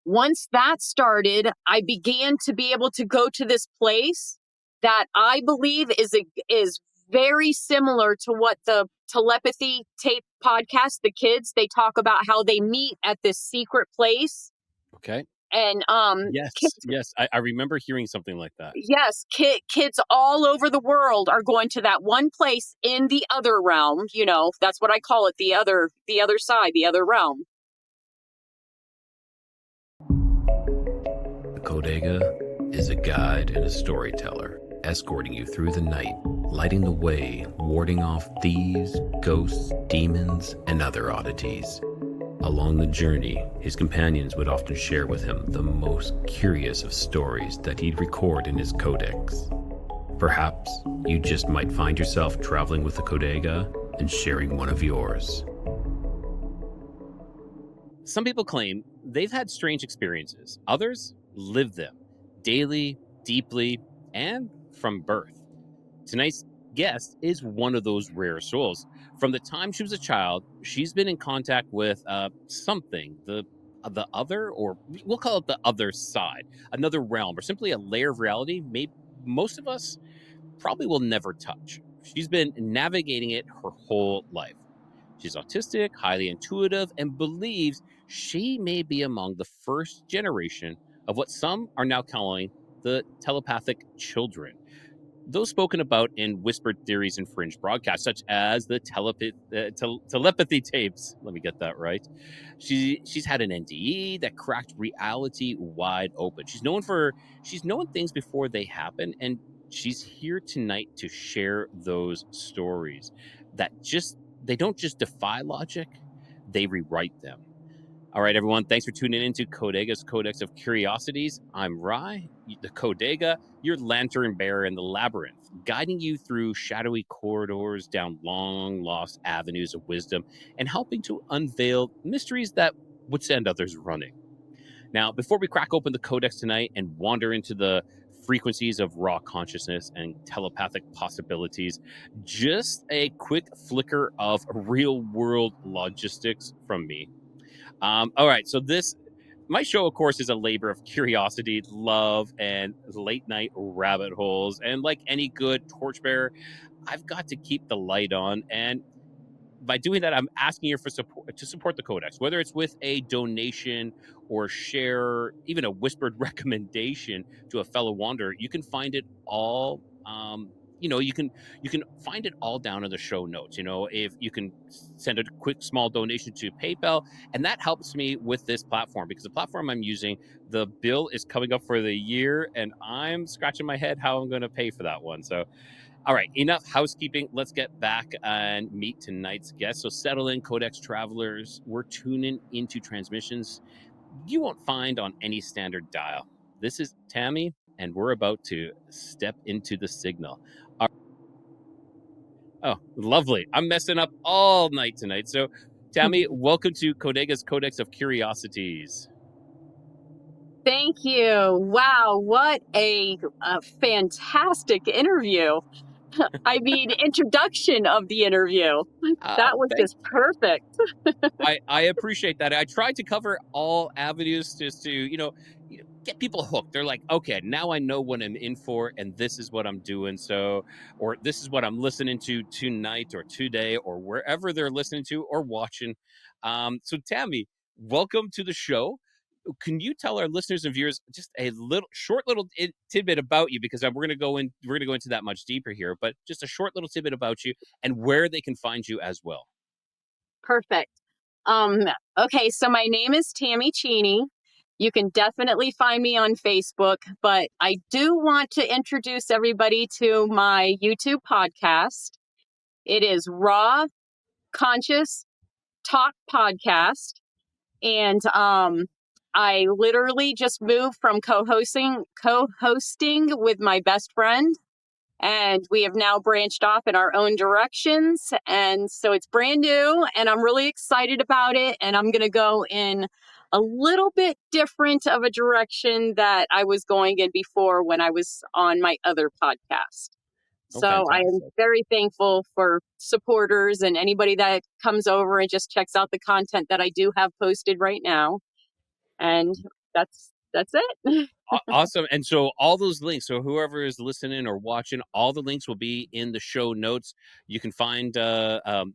Once that started, I began to be able to go to this place that I believe is very similar to what the Telepathy Tape podcast, the kids, they talk about how they meet at this secret place. Okay. And Yes. I remember hearing something like that. yes, kids all over the world are going to that one place in the other realm. That's what I call it, the other side, the other realm. The Codega is a guide and a storyteller, escorting you through the night, lighting the way, warding off thieves, ghosts, demons, and other oddities. Along the journey, his companions would often share with him the most curious of stories that he'd record in his codex. Perhaps you just might find yourself traveling with the Codega and sharing one of yours. Some people claim they've had strange experiences. Others live them daily, deeply, and from birth. Tonight's guest is one of those rare souls. From the time she was a child, she's been in contact with something, the other, or we'll call it the other side, another realm, or simply a layer of reality maybe most of us probably will never touch. She's been navigating it her whole life. She's autistic, highly intuitive, and believes she may be among the first generation of what some are now calling the telepathic children. Those spoken about in whispered theories and fringe broadcasts, such as the telepathy tapes. Let me get that right. She's had an NDE that cracked reality wide open. She's known things before they happen, and she's here tonight to share those stories that they don't just defy logic, they rewrite them. All right, everyone, thanks for tuning in to Codega's Codex of Curiosities. I'm Rye, the Codega, your lantern bearer in the labyrinth, guiding you through shadowy corridors, down long-lost avenues of wisdom, and helping to unveil mysteries that would send others running. Now, before we crack open the Codex tonight and wander into the frequencies of raw consciousness and telepathic possibilities, just a quick flicker of real-world logistics from me. All right, so my show, of course, is a labor of curiosity, love, and late night rabbit holes. And like any good torchbearer, I've got to keep the light on. And by doing that, I'm asking you for support to support the Codex, whether it's with a donation or share, even a whispered recommendation to a fellow wanderer. You can find it all. You can find it all down in the show notes. If you can send a quick small donation to PayPal, and that helps me with this platform, because the platform I'm using, the bill is coming up for the year, and I'm scratching my head how I'm going to pay for that one. So all right, enough housekeeping. Let's get back and meet tonight's guest. So settle in, Codex travelers. We're tuning into transmissions you won't find on any standard dial. This is Tammy, and we're about to step into the signal. Oh, lovely. I'm messing up all night tonight. So, Tammy, welcome to Codega's Codex of Curiosities. Thank you. Wow, what a fantastic interview. I mean, introduction of the interview. That was Thank just perfect. I appreciate that. I tried to cover all avenues just to, get people hooked. They're like, okay, now I know what I'm in for, and this is what I'm doing. So, or this is what I'm listening to tonight or today or wherever they're listening to or watching. So, Tammy, welcome to the show. Can you tell our listeners and viewers just a short little tidbit about you? Because we're going to go into that much deeper here, but just a short little tidbit about you and where they can find you as well. Perfect. Um, okay, so my name is Tammy Cheney. You can definitely find me on Facebook, but I do want to introduce everybody to my YouTube podcast. It is Raw Conscious Talk Podcast. And I literally just moved from co-hosting with my best friend, and we have now branched off in our own directions. And so it's brand new, and I'm really excited about it. And I'm going to go in a little bit different of a direction that I was going in before when I was on my other podcast. Oh, So I am fantastic. very thankful for supporters and anybody that comes over and just checks out the content that I do have posted right now. And that's it. Awesome. And so all those links, so whoever is listening or watching, all the links will be in the show notes. You can find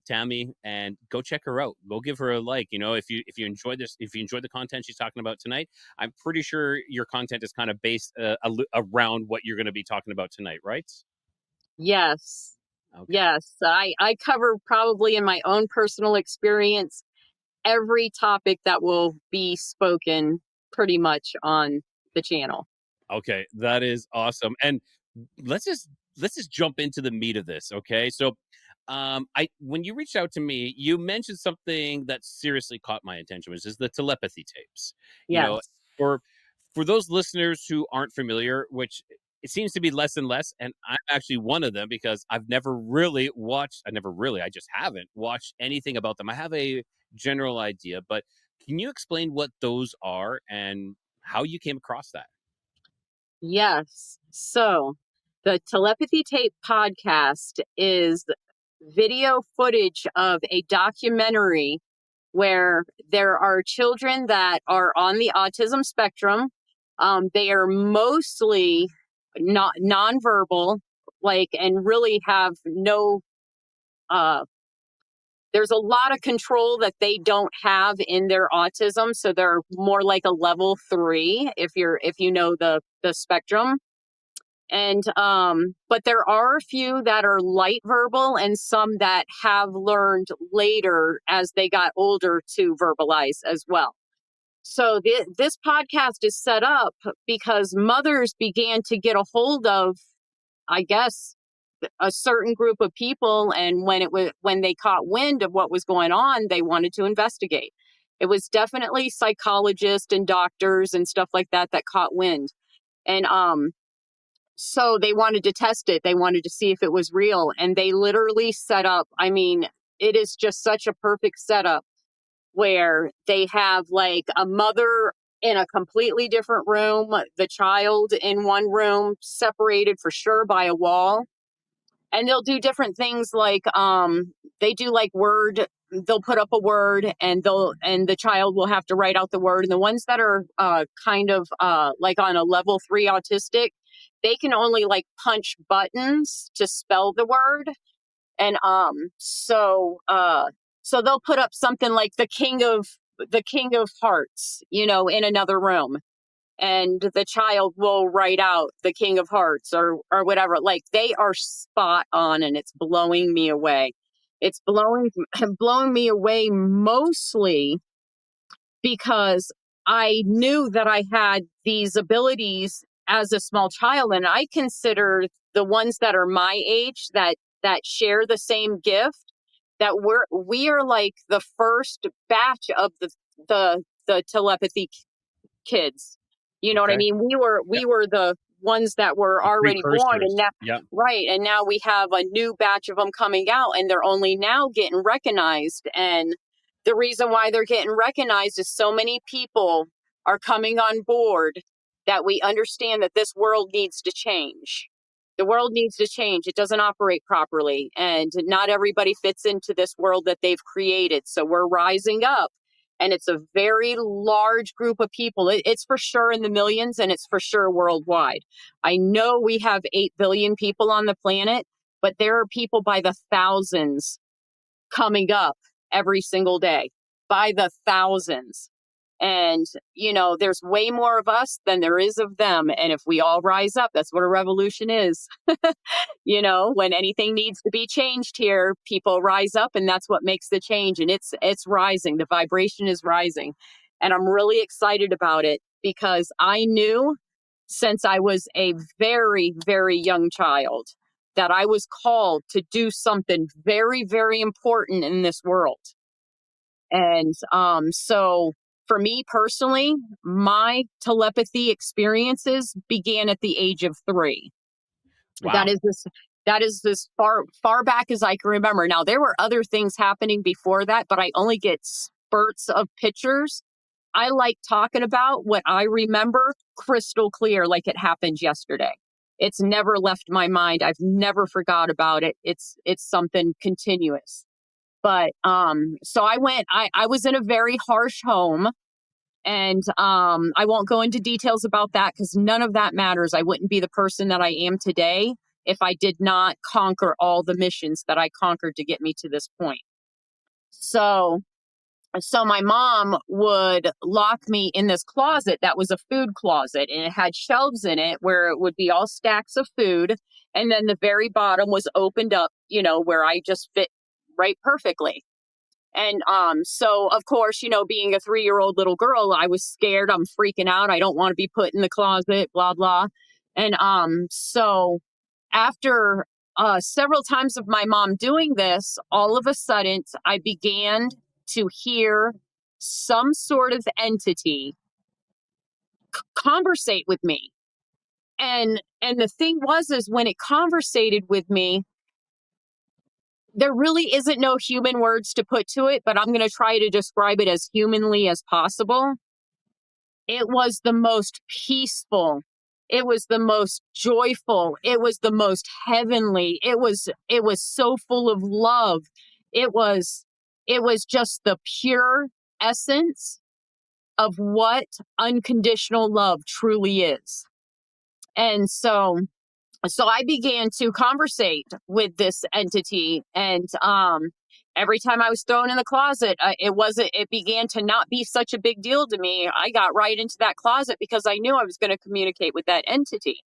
Tammy and go check her out. Go give her a like. If you enjoy this, if you enjoy the content she's talking about tonight, I'm pretty sure your content is kind of based around what you're going to be talking about tonight, right? Yes. Okay. Yes. I cover, probably in my own personal experience, every topic that will be spoken pretty much on the channel. Okay, that is awesome. And let's just jump into the meat of this, okay? So, I when you reached out to me, you mentioned something that seriously caught my attention, which is the telepathy tapes. You know, Yes. for those listeners who aren't familiar, which it seems to be less and less, and I'm actually one of them because I just haven't watched anything about them. I have a general idea, but can you explain what those are and how you came across that? Yes. So the Telepathy Tape podcast is video footage of a documentary where there are children that are on the autism spectrum. They are mostly not nonverbal, and really have no. There's a lot of control that they don't have in their autism, so they're more like a level 3 if you know the spectrum. And but there are a few that are light verbal and some that have learned later as they got older to verbalize as well. So this podcast is set up because mothers began to get a hold of, I guess, a certain group of people, and when they caught wind of what was going on, they wanted to investigate. It was definitely psychologists and doctors and stuff like that that caught wind. And so they wanted to test it. They wanted to see if it was real. And they literally set up, I mean, it is just such a perfect setup where they have like a mother in a completely different room, the child in one room, separated for sure by a wall. And they'll do different things like they do like word, they'll put up a word and the child will have to write out the word. And the ones that are kind of like on a level 3 autistic, they can only like punch buttons to spell the word. And so they'll put up something like the king of hearts, in another room, and the child will write out the king of hearts or whatever. Like, they are spot on, and it's blowing me away. It's blowing me away, mostly because I knew that I had these abilities as a small child, and I consider the ones that are my age that share the same gift, that we are like the first batch of the telepathy kids. You know what I Okay. mean? Yep. We were the ones that were The already born, and precursors. now, Yep. right, and now we have a new batch of them coming out, and they're only now getting recognized. And the reason why they're getting recognized is so many people are coming on board that we understand that this world needs to change. The world needs to change. It doesn't operate properly, and not everybody fits into this world that they've created. So we're rising up, and it's a very large group of people. It's for sure in the millions, and it's for sure worldwide. I know we have 8 billion people on the planet, but there are people by the thousands coming up every single day, by the thousands. And, there's way more of us than there is of them. And if we all rise up, that's what a revolution is. When anything needs to be changed here, people rise up, and that's what makes the change. And it's rising. The vibration is rising. And I'm really excited about it because I knew since I was a very, very young child that I was called to do something very, very important in this world. And so for me personally, my telepathy experiences began at the age of 3. That Wow. is this that is as far back as I can remember. Now, there were other things happening before that, but I only get spurts of pictures. I like talking about what I remember crystal clear, like it happened yesterday. It's never left my mind. I've never forgot about it. It's something continuous. But so I was in a very harsh home. And I won't go into details about that because none of that matters. I wouldn't be the person that I am today if I did not conquer all the missions that I conquered to get me to this point. So my mom would lock me in this closet that was a food closet, and it had shelves in it where it would be all stacks of food. And then the very bottom was opened up, where I just fit right perfectly. And so of course, being a 3-year-old little girl, I was scared. I'm freaking out. I don't want to be put in the closet, blah, blah. And so after several times of my mom doing this, all of a sudden I began to hear some sort of entity conversate with me. And the thing is when it conversated with me, there really isn't no human words to put to it, but I'm going to try to describe it as humanly as possible. It was the most peaceful. It was the most joyful. It was the most heavenly. It was so full of love. It was just the pure essence of what unconditional love truly is. And so I began to conversate with this entity, and every time I was thrown in the closet, it began to not be such a big deal to me. I got right into that closet because I knew I was going to communicate with that entity.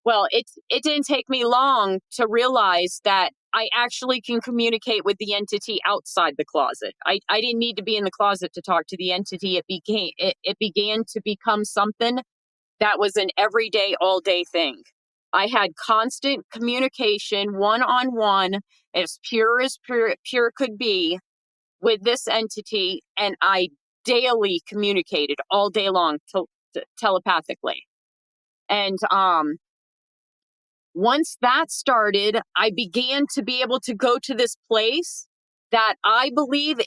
Well, it didn't take me long to realize that I actually can communicate with the entity outside the closet. I didn't need to be in the closet to talk to the entity. It began to become something that was an everyday, all day thing. I had constant communication, one-on-one, as pure could be, with this entity, and I daily communicated all day long telepathically. And once that started, I began to be able to go to this place that I believe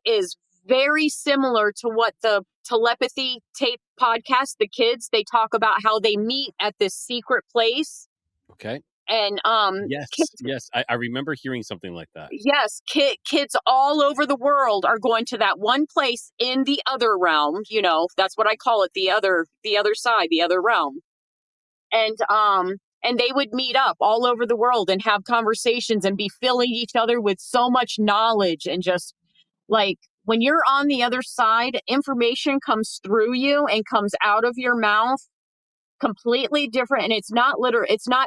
is very similar to what the Telepathy Tape podcast, the kids, they talk about how they meet at this secret place. Okay. And Yes. I remember hearing something like that. yes, kids all over the world are going to that one place in the other realm. That's what I call it, the other side, the other realm. And they would meet up all over the world and have conversations and be filling each other with so much knowledge. And just like when you're on the other side, information comes through you and comes out of your mouth completely different. And it's not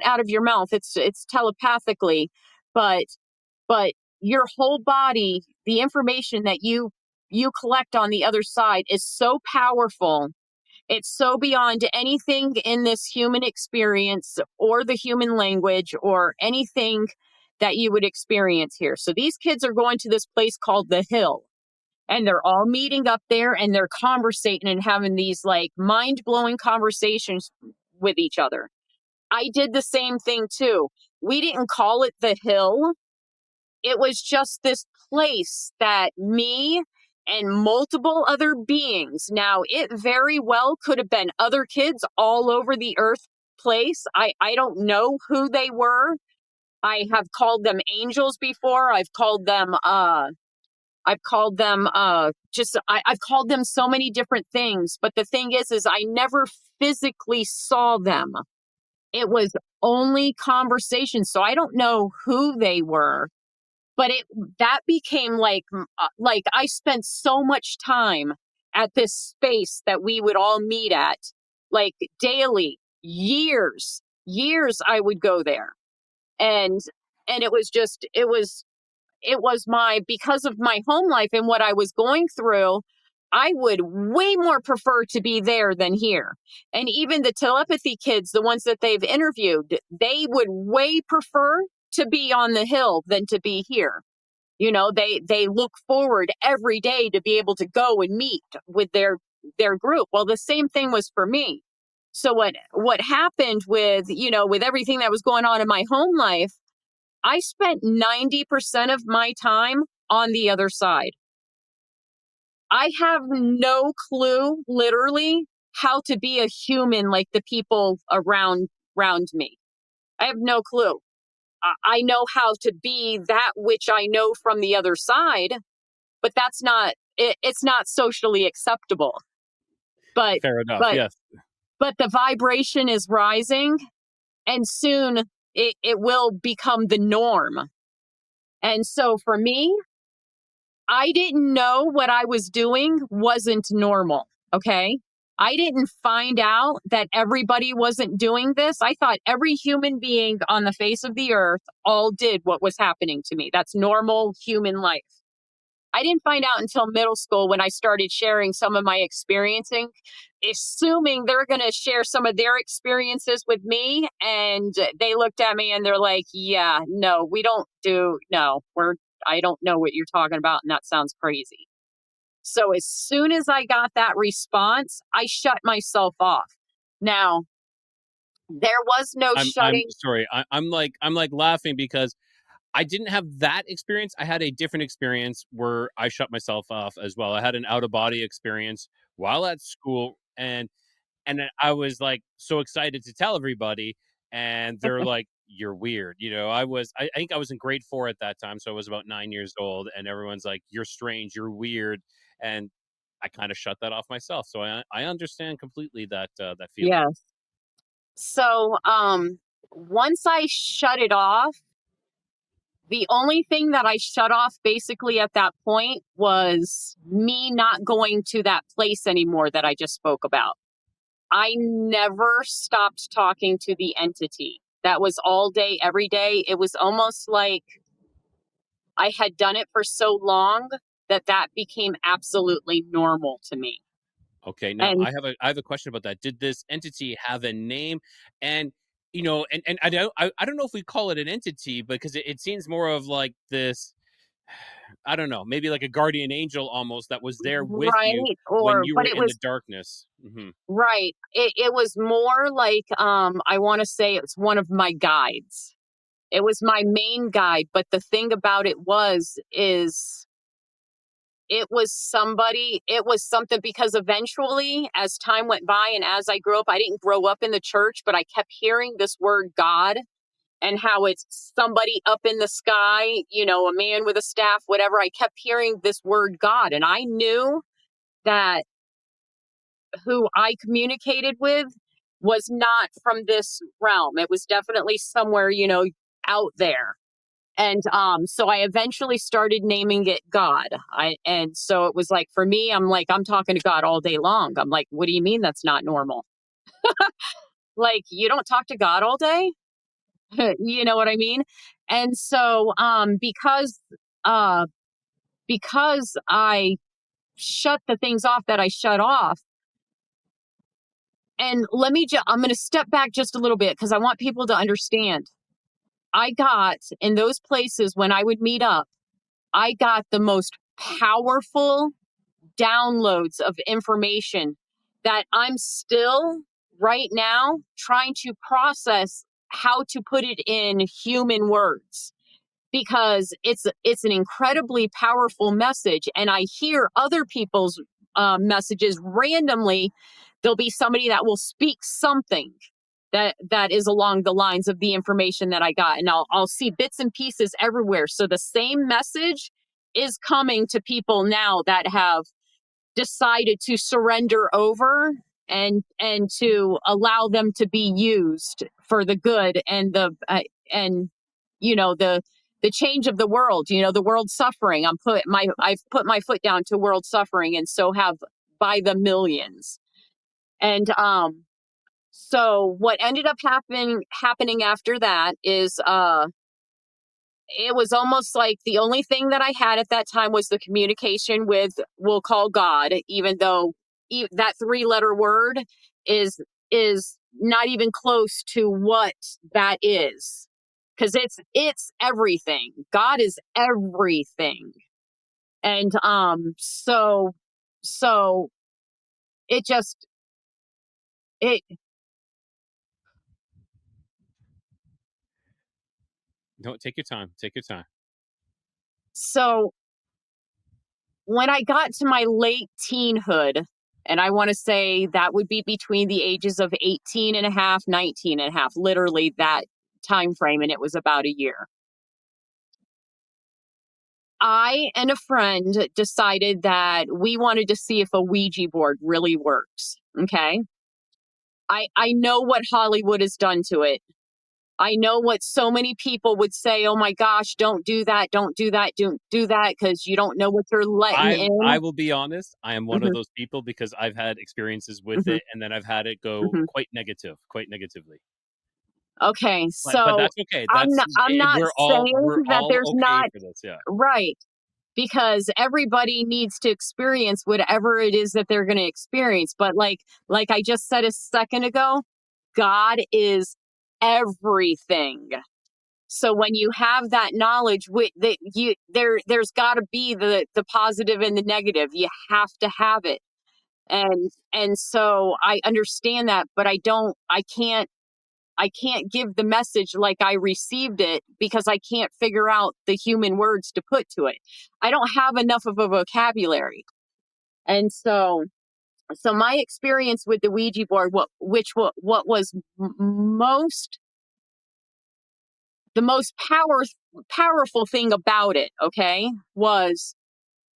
out of your mouth, it's telepathically, but your whole body, the information that you collect on the other side is so powerful. It's so beyond anything in this human experience or the human language or anything that you would experience here. So these kids are going to this place called the Hill, and they're all meeting up there, and they're conversating and having these like mind-blowing conversations with each other. I did the same thing too. We didn't call it the Hill. It was just this place that me and multiple other beings. Now, it very well could have been other kids all over the earth place. I don't know who they were. I have called them angels before. I've called them I've called them so many different things. But the thing is I never physically saw them. It was only conversation. So I don't know who they were. But that became like I spent so much time at this space that we would all meet at, like daily, years I would go there. And it was because of my home life and what I was going through, I would way more prefer to be there than here. And even the telepathy kids, the ones that they've interviewed, they would way prefer to be on the Hill than to be here. They look forward every day to be able to go and meet with their group. Well, the same thing was for me. So what happened with everything that was going on in my home life, I spent 90% of my time on the other side. I have no clue, literally, how to be a human like the people around me. I have no clue. I know how to be that which I know from the other side, but that's not it's not socially acceptable. But Fair enough. but Yes. but the vibration is rising, and soon it will become the norm. And so for me, I didn't know what I was doing wasn't normal. Okay. I didn't find out that everybody wasn't doing this. I thought every human being on the face of the earth all did what was happening to me. That's normal human life. I didn't find out until middle school when I started sharing some of my experiencing, assuming they're going to share some of their experiences with me. And they looked at me and they're like, yeah, no, we don't do, no, I don't know what you're talking about. And that sounds crazy. So as soon as I got that response, I shut myself off. Now, there was no I'm shutting. sorry. I'm like laughing because I didn't have that experience. I had a different experience where I shut myself off as well. I had an out of body experience while at school, and then I was like so excited to tell everybody, and they're like, "You're weird." I think I was in grade 4 at that time, so I was about 9 years old, and everyone's like, "You're strange. You're weird," and I kind of shut that off myself. So I understand completely that feeling. Yes. So once I shut it off, the only thing that I shut off basically at that point was me not going to that place anymore that I just spoke about. I never stopped talking to the entity. That was all day, every day. It was almost like I had done it for so long that that became absolutely normal to me. Okay, now And I have a question about that. Did this entity have a name? And and I don't know if we call it an entity because it seems more of like this. I don't know, maybe like a guardian angel almost that was there with you right, when or you but were it in the was darkness. Hmm. right. It was more like I want to say it's one of my guides. It was my main guide, but the thing about it was is it was something because eventually as time went by and as I grew up, I didn't grow up in the church, but I kept hearing this word God and how it's somebody up in the sky, a man with a staff, whatever. I kept hearing this word God, and I knew that who I communicated with was not from this realm. It was definitely somewhere, out there. And so I eventually started naming it God. And so it was like for me, I'm like, I'm talking to God all day long. I'm like, what do you mean that's not normal? Like, you don't talk to God all day? You know what I mean? And so uh because I shut the things off that I shut off, and I'm going to step back just a little bit because I want people to understand. I got in those places when I would meet up, I got the most powerful downloads of information that I'm still right now trying to process how to put it in human words, because it's an incredibly powerful message, and I hear other people's messages randomly. There'll be somebody that will speak something that is along the lines of the information that I got, and I'll see bits and pieces everywhere. So the same message is coming to people now that have decided to surrender over and to allow them to be used for the good and and the change of the world, the world suffering. I've put my foot down to world suffering, and so have by the millions. And so what ended up happening after that is it was almost like the only thing that I had at that time was the communication with, we'll call God, even though that 3-letter word is is not even close to what that is, because it's everything. God is everything. And so it just it No, take your time. Take your time. so when I got to my late teenhood, and I want to say that would be between the ages of 18 and a half, 19 and a half, literally that time frame, and it was about a year. I and a friend decided that we wanted to see if a Ouija board really works. Okay. I know what Hollywood has done to it. I know what so many people would say, oh my gosh, don't do that, don't do that, don't do that, because you don't know what you're letting I in. will be honest, I am one of Mhm, those people because I've had experiences with mhm, it, and then I've had it go mhm. quite negatively. Okay, But so that's okay. That's I'm not we're saying that all there's okay not for this. Yeah. right, because everybody needs to experience whatever it is that they're going to experience. But like I just said a second ago, God is everything. So when you have that knowledge, that there's got to be the positive and the negative. You have to have it, and so I understand that, but I can't give the message like I received it because I can't figure out the human words to put to it. I don't have enough of a vocabulary. And so my experience with the Ouija board, what was most the most powerful thing about it, okay, was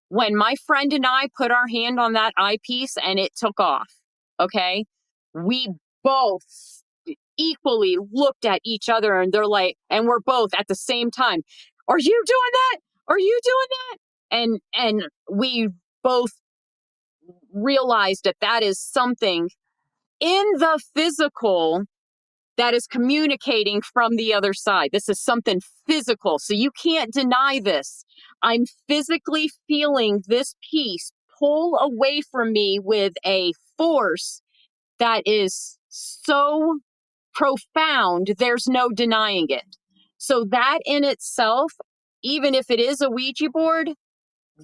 when my friend and I put our hand on that eyepiece and it took off, okay, we both equally looked at each other and they're like, and we're both at the same time, are you doing that? Are you doing that? And we both realized that that is something in the physical that is communicating from the other side. This is something physical. So you can't deny this. I'm physically feeling this piece pull away from me with a force that is so profound, there's no denying it. So that in itself, even if it is a Ouija board,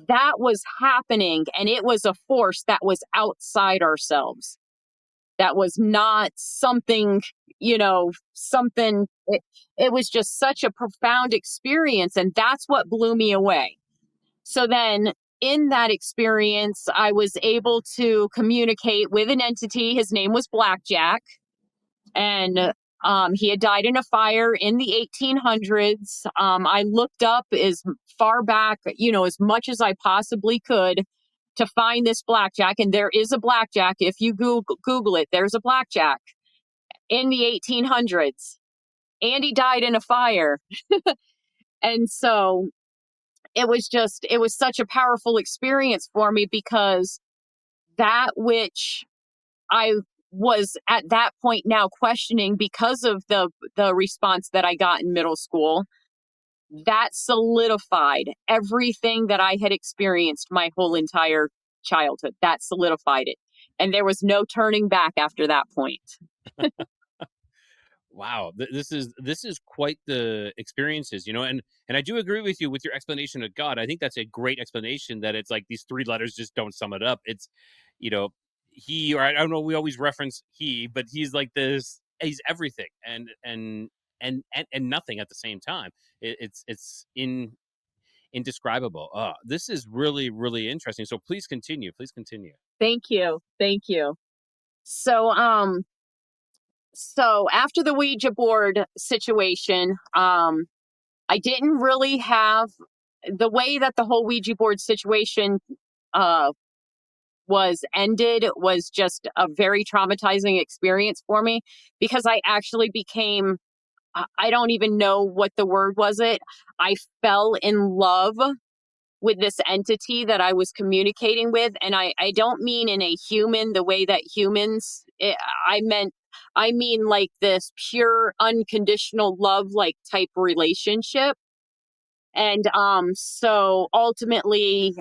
that was happening and it was a force that was outside ourselves. That was not something, it was just such a profound experience. And that's what blew me away. So then in that experience, I was able to communicate with an entity. His name was Blackjack. And he had died in a fire in the 1800s. I looked up as far back, as much as I possibly could to find this blackjack. And there is a blackjack. If you Google it, there's a blackjack in the 1800s. And he died in a fire. And so it was such a powerful experience for me because that which I was at that point now questioning because of the response that I got in middle school, that solidified everything that I had experienced my whole entire childhood. That solidified it. And there was no turning back after that point. Wow, this is quite the experiences, and I do agree with you with your explanation of God. I think that's a great explanation that it's like these three letters just don't sum it up. It's, you know, he, or I don't know, we always reference he, but he's like this, he's everything and nothing at the same time. It's indescribable. This is really, really interesting. So please continue. Please continue. Thank you. Thank you. So so after the Ouija board situation, I didn't really have the way that the whole Ouija board situation uh, was ended was just a very traumatizing experience for me because I actually became, I don't even know what the word was it. I fell in love with this entity that I was communicating with. And I don't mean in a human, the way that humans, I mean like this pure unconditional love, like type relationship. And so ultimately,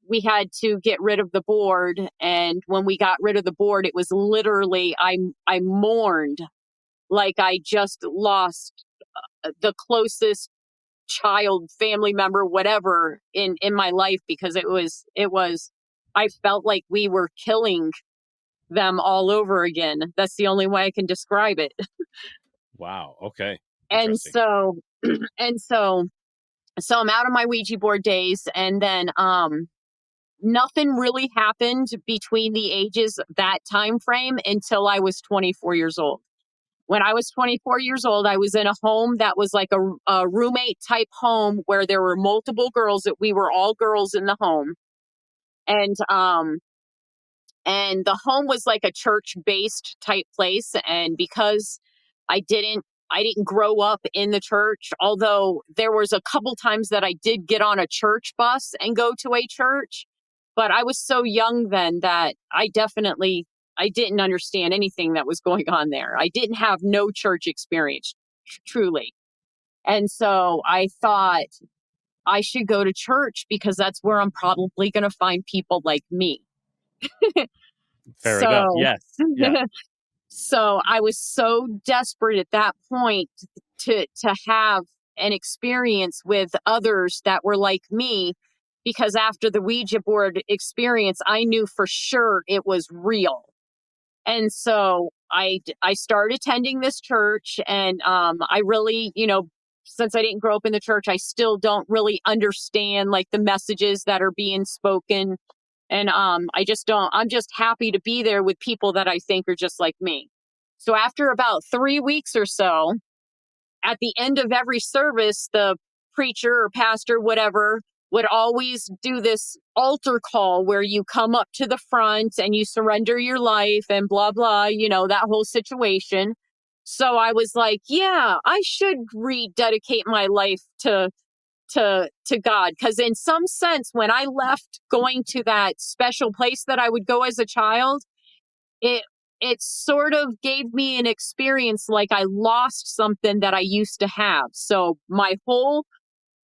we had to get rid of the board. And when we got rid of the board, it was literally I mourned like I just lost the closest child, family member, whatever in my life because it was I felt like we were killing them all over again. That's the only way I can describe it. Wow. Okay. And Interesting. so and so so I'm out of my Ouija board days and then nothing really happened between the ages that time frame until I was 24 years old. When I was 24 years old, I was in a home that was like a roommate type home where there were multiple girls, that we were all girls in the home. And and the home was like a church based type place. And because I didn't I didn't grow up in the church, although there was a couple times that I did get on a church bus and go to a church, but I was so young then that I didn't understand anything that was going on there. I didn't have no church experience, truly. And so I thought I should go to church because that's where I'm probably going to find people like me. Fair enough. So Yes. Yeah. so I was so desperate at that point to have an experience with others that were like me, because after the Ouija board experience, I knew for sure it was real. And so I started attending this church, and I really, since I didn't grow up in the church, I still don't really understand like the messages that are being spoken. And I just don't, I'm just happy to be there with people that I think are just like me. So after about 3 weeks or so, at the end of every service, the preacher or pastor, whatever, would always do this altar call where you come up to the front and you surrender your life and blah, blah, that whole situation. So I was like, yeah, I should rededicate my life to God. Because in some sense, when I left going to that special place that I would go as a child, it it sort of gave me an experience like I lost something that I used to have. So my whole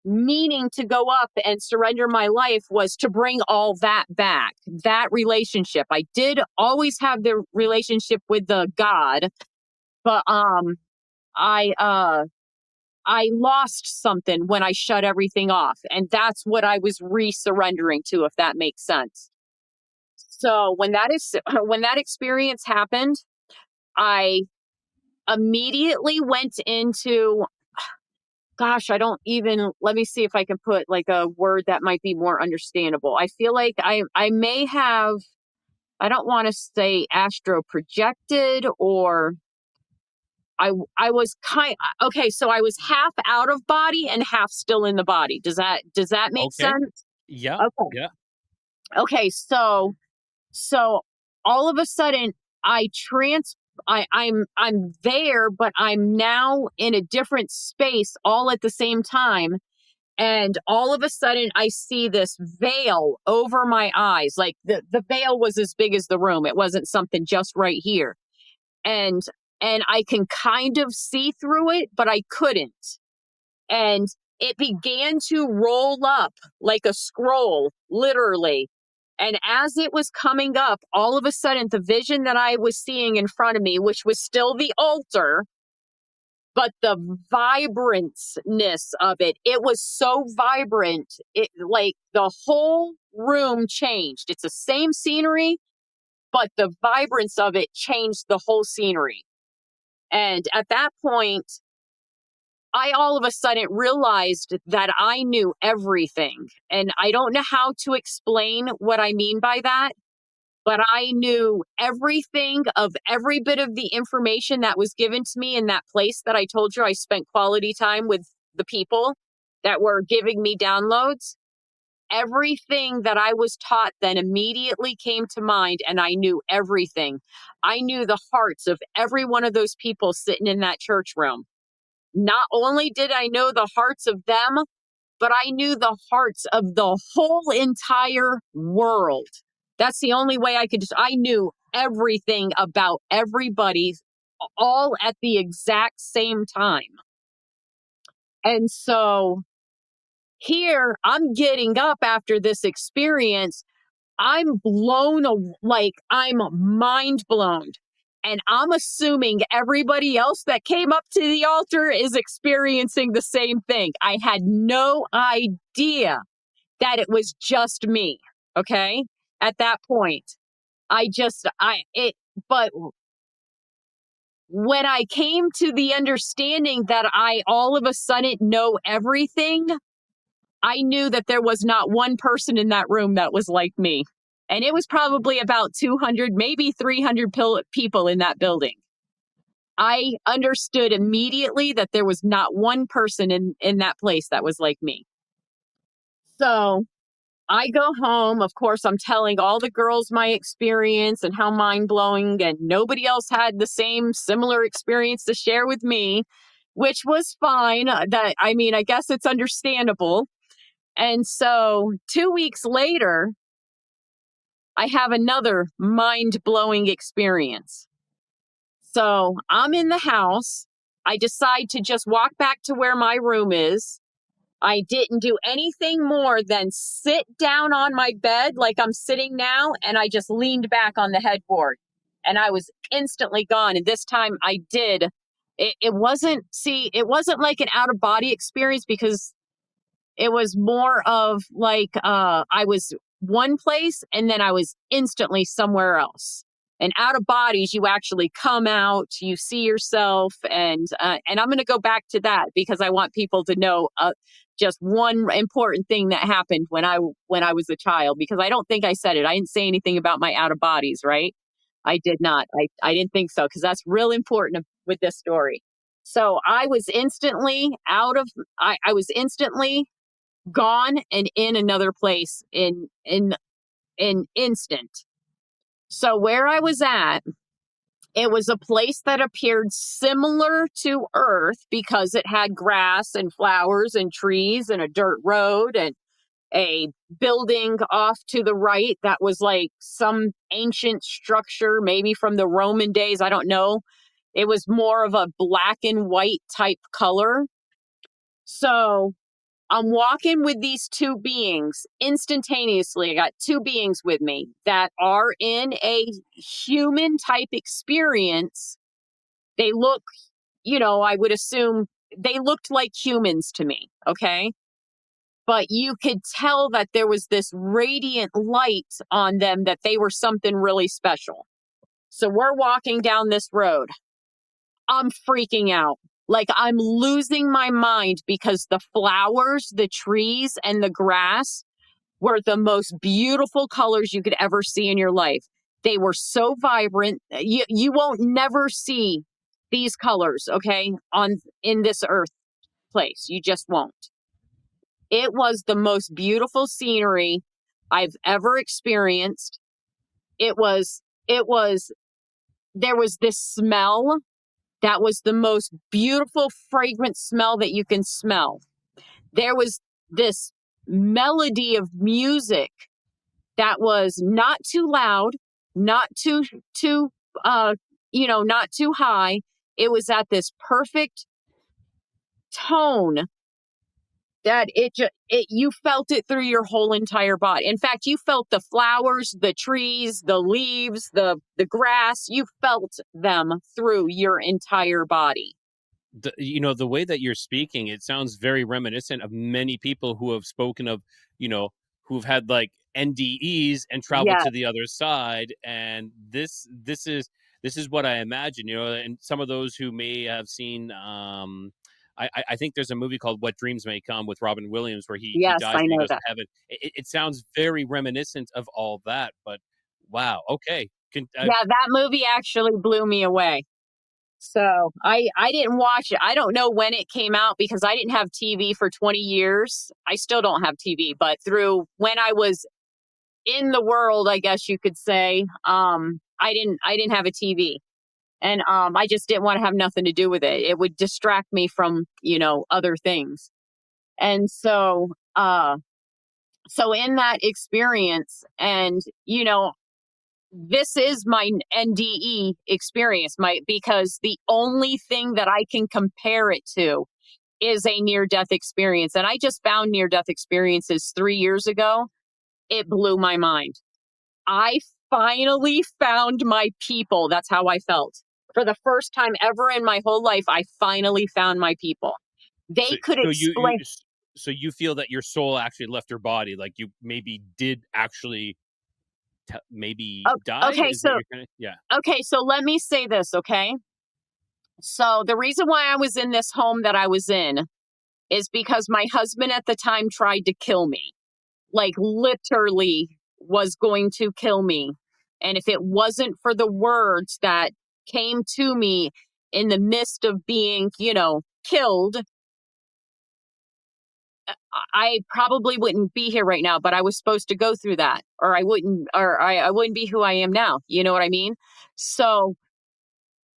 meaning to go up and surrender my life was to bring all that back. That relationship. I did always have the relationship with the God, but I I lost something when I shut everything off. And that's what I was re-surrendering to, if that makes sense. So when that experience happened, I immediately went into, gosh, I don't even, let me see if I can put like a word that might be more understandable. I feel like I may have, I don't want to say astro projected, or I was okay, so I was half out of body and half still in the body. Does that make Okay. sense? Yeah. Okay. Yeah. Okay, so all of a sudden I trans I'm there, but I'm now in a different space all at the same time. And all of a sudden I see this veil over my eyes. Like the veil was as big as the room. It wasn't something just right here. And and I can kind of see through it, but I couldn't. And it began to roll up like a scroll, literally. And as it was coming up, all of a sudden, the vision that I was seeing in front of me, which was still the altar, but the vibrantness of it, it was so vibrant. It like the whole room changed. It's the same scenery, but the vibrance of it changed the whole scenery. And at that point, I all of a sudden realized that I knew everything. And I don't know how to explain what I mean by that, but I knew everything of every bit of the information that was given to me in that place that I told you I spent quality time with the people that were giving me downloads. Everything that I was taught then immediately came to mind, and I knew everything. I knew the hearts of every one of those people sitting in that church room. Not only did I know the hearts of them, but I knew the hearts of the whole entire world. That's the only way I could I knew everything about everybody all at the exact same time. And so here I'm getting up after this experience. I'm like I'm mind blown. And I'm assuming everybody else that came up to the altar is experiencing the same thing. I had no idea that it was just me. Okay. At that point, but when I came to the understanding that I all of a sudden know everything, I knew that there was not one person in that room that was like me. And it was probably about 200, maybe 300 people in that building. I understood immediately that there was not one person in that place that was like me. So I go home. Of course, I'm telling all the girls my experience and how mind blowing, and nobody else had the same similar experience to share with me, which was fine. I guess it's understandable. And so 2 weeks later, I have another mind blowing experience. So I'm in the house. I decide to just walk back to where my room is. I didn't do anything more than sit down on my bed like I'm sitting now, and I just leaned back on the headboard, and I was instantly gone. And this time I did. It wasn't like an out of body experience, because it was more of like I was one place and then I was instantly somewhere else. And out of bodies, you actually come out, you see yourself, and I'm going to go back to that because I want people to know just one important thing that happened when I was a child, because I don't think I said it. I didn't say anything about my out of bodies, right? I did not. I didn't think so, because that's real important with this story. So I was instantly I was instantly gone and in another place in instant. So where I was at, it was a place that appeared similar to Earth because it had grass and flowers and trees and a dirt road and a building off to the right that was like some ancient structure, maybe from the Roman days. I don't know. It was more of a black and white type color. So I'm walking with these two beings instantaneously. I got two beings with me that are in a human type experience. They look, I would assume they looked like humans to me. Okay. But you could tell that there was this radiant light on them, that they were something really special. So we're walking down this road. I'm freaking out. Like, I'm losing my mind because the flowers, the trees, and the grass were the most beautiful colors you could ever see in your life. They were so vibrant. You won't never see these colors, okay, in this earth place. You just won't. It was the most beautiful scenery I've ever experienced. It was there was this smell that was the most beautiful, fragrant smell that you can smell. There was this melody of music that was not too loud, not too uh not too high. It was at this perfect tone that you felt it through your whole entire body. In fact, you felt the flowers, the trees, the leaves, the grass. You felt them through your entire body. The way that you're speaking, it sounds very reminiscent of many people who have spoken of, you know, who've had like NDEs and traveled Yeah. to the other side. And this is what I imagine, and some of those who may have seen, I think there's a movie called What Dreams May Come with Robin Williams, where he Yes, dies I and he know goes to that. heaven. It sounds very reminiscent of all that, but wow. Okay. Yeah, that movie actually blew me away. So I didn't watch it. I don't know when it came out because I didn't have TV for 20 years. I still don't have TV, but through when I was in the world, I guess you could say, I didn't have a TV. And I just didn't want to have nothing to do with it. It would distract me from, other things. And so in that experience, and this is my NDE experience, because the only thing that I can compare it to is a near death experience. And I just found near death experiences 3 years ago. It blew my mind. I finally found my people. That's how I felt. For the first time ever in my whole life, I finally found my people. So They could so you explain. so you feel that your soul actually left your body, like you maybe did actually maybe died, Okay, is what so you're kind of, yeah. let me say this, okay? So the reason why I was in this home that I was in is because my husband at the time tried to kill me. Like, literally was going to kill me. And if it wasn't for the words that came to me, in the midst of being, killed, I probably wouldn't be here right now, but I was supposed to go through that, or I wouldn't be who I am now. You know what I mean? So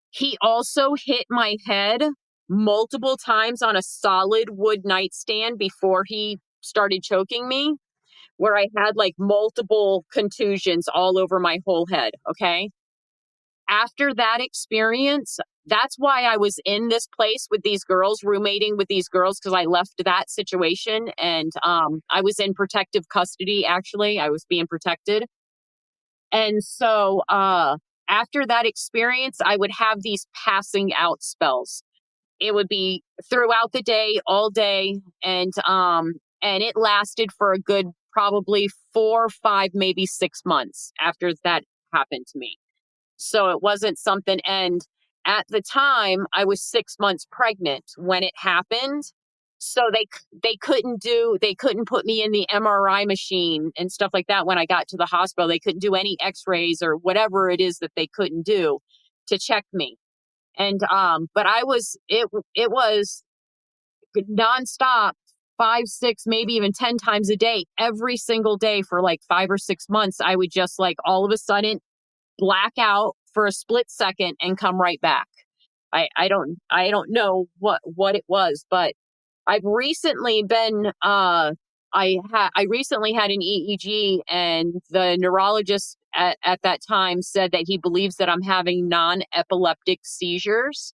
he also hit my head multiple times on a solid wood nightstand before he started choking me, where I had like multiple contusions all over my whole head. Okay. After that experience, that's why I was in this place with these girls, roommating with these girls, because I left that situation and I was in protective custody, actually. I was being protected. And so after that experience, I would have these passing out spells. It would be throughout the day, all day, and it lasted for a good probably 4, 5, maybe 6 months after that happened to me. So it wasn't something, and at the time I was 6 months pregnant when it happened. So they couldn't put me in the MRI machine and stuff like that when I got to the hospital. They couldn't do any x-rays or whatever it is that they couldn't do to check me. And but it was nonstop, 5, 6, maybe even 10 times a day, every single day for like 5 or 6 months. I would just like all of a sudden black out for a split second and come right back. I don't know what it was, but I've recently been I recently had an EEG, and the neurologist at that time said that he believes that I'm having non-epileptic seizures.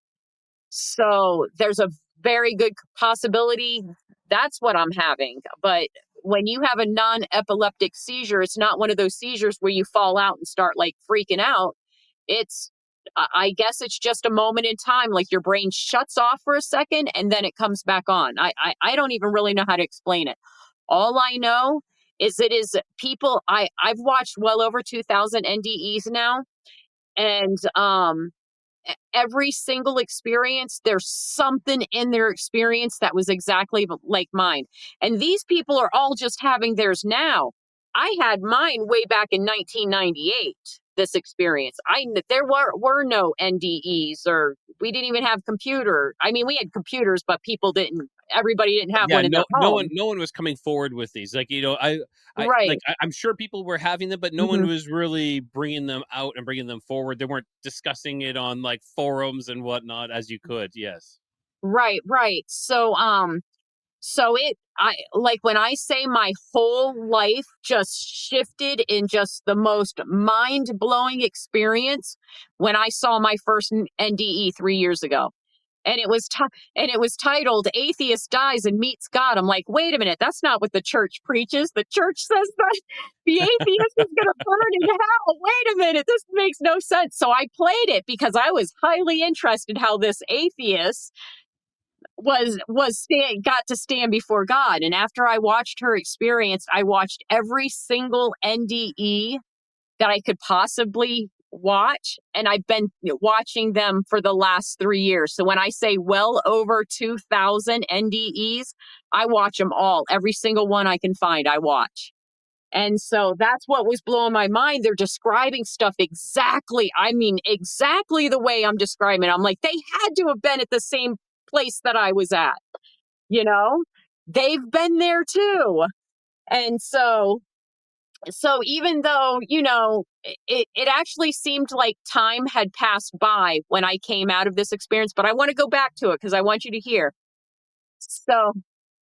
So there's a very good possibility that's what I'm having. But when you have a non-epileptic seizure, it's not one of those seizures where you fall out and start like freaking out. It's, I guess it's just a moment in time, like your brain shuts off for a second and then it comes back on. I don't even really know how to explain it. All I know is it is people, I've watched well over 2,000 NDEs now. And every single experience, there's something in their experience that was exactly like mine. And these people are all just having theirs now. I had mine way back in 1998, this experience. There were no NDEs, or we didn't even have computer. I mean, we had computers, but everybody didn't have Yeah, one in their no one, home. no one was coming forward with these. Like, Right. I'm sure people were having them, but no one Hmm. was really bringing them out and bringing them forward. They weren't discussing it on like forums and whatnot as you could. Yes. Right, right. So I like when I say my whole life just shifted in just the most mind blowing experience when I saw my first NDE 3 years ago. And and it was titled "Atheist Dies and Meets God." I'm like, wait a minute, that's not what the church preaches. The church says that the atheist is going to burn in hell. Wait a minute, this makes no sense. So I played it because I was highly interested how this atheist got to stand before God. And after I watched her experience, I watched every single NDE that I could possibly watch, and I've been watching them for the last 3 years. So when I say well over 2,000 NDEs, I watch them all. Every single one I can find, I watch. And so that's what was blowing my mind. They're describing stuff exactly, I mean, exactly the way I'm describing it. I'm like, they had to have been at the same place that I was at, you know? They've been there too. And so even though, it actually seemed like time had passed by when I came out of this experience, but I want to go back to it because I want you to hear. So,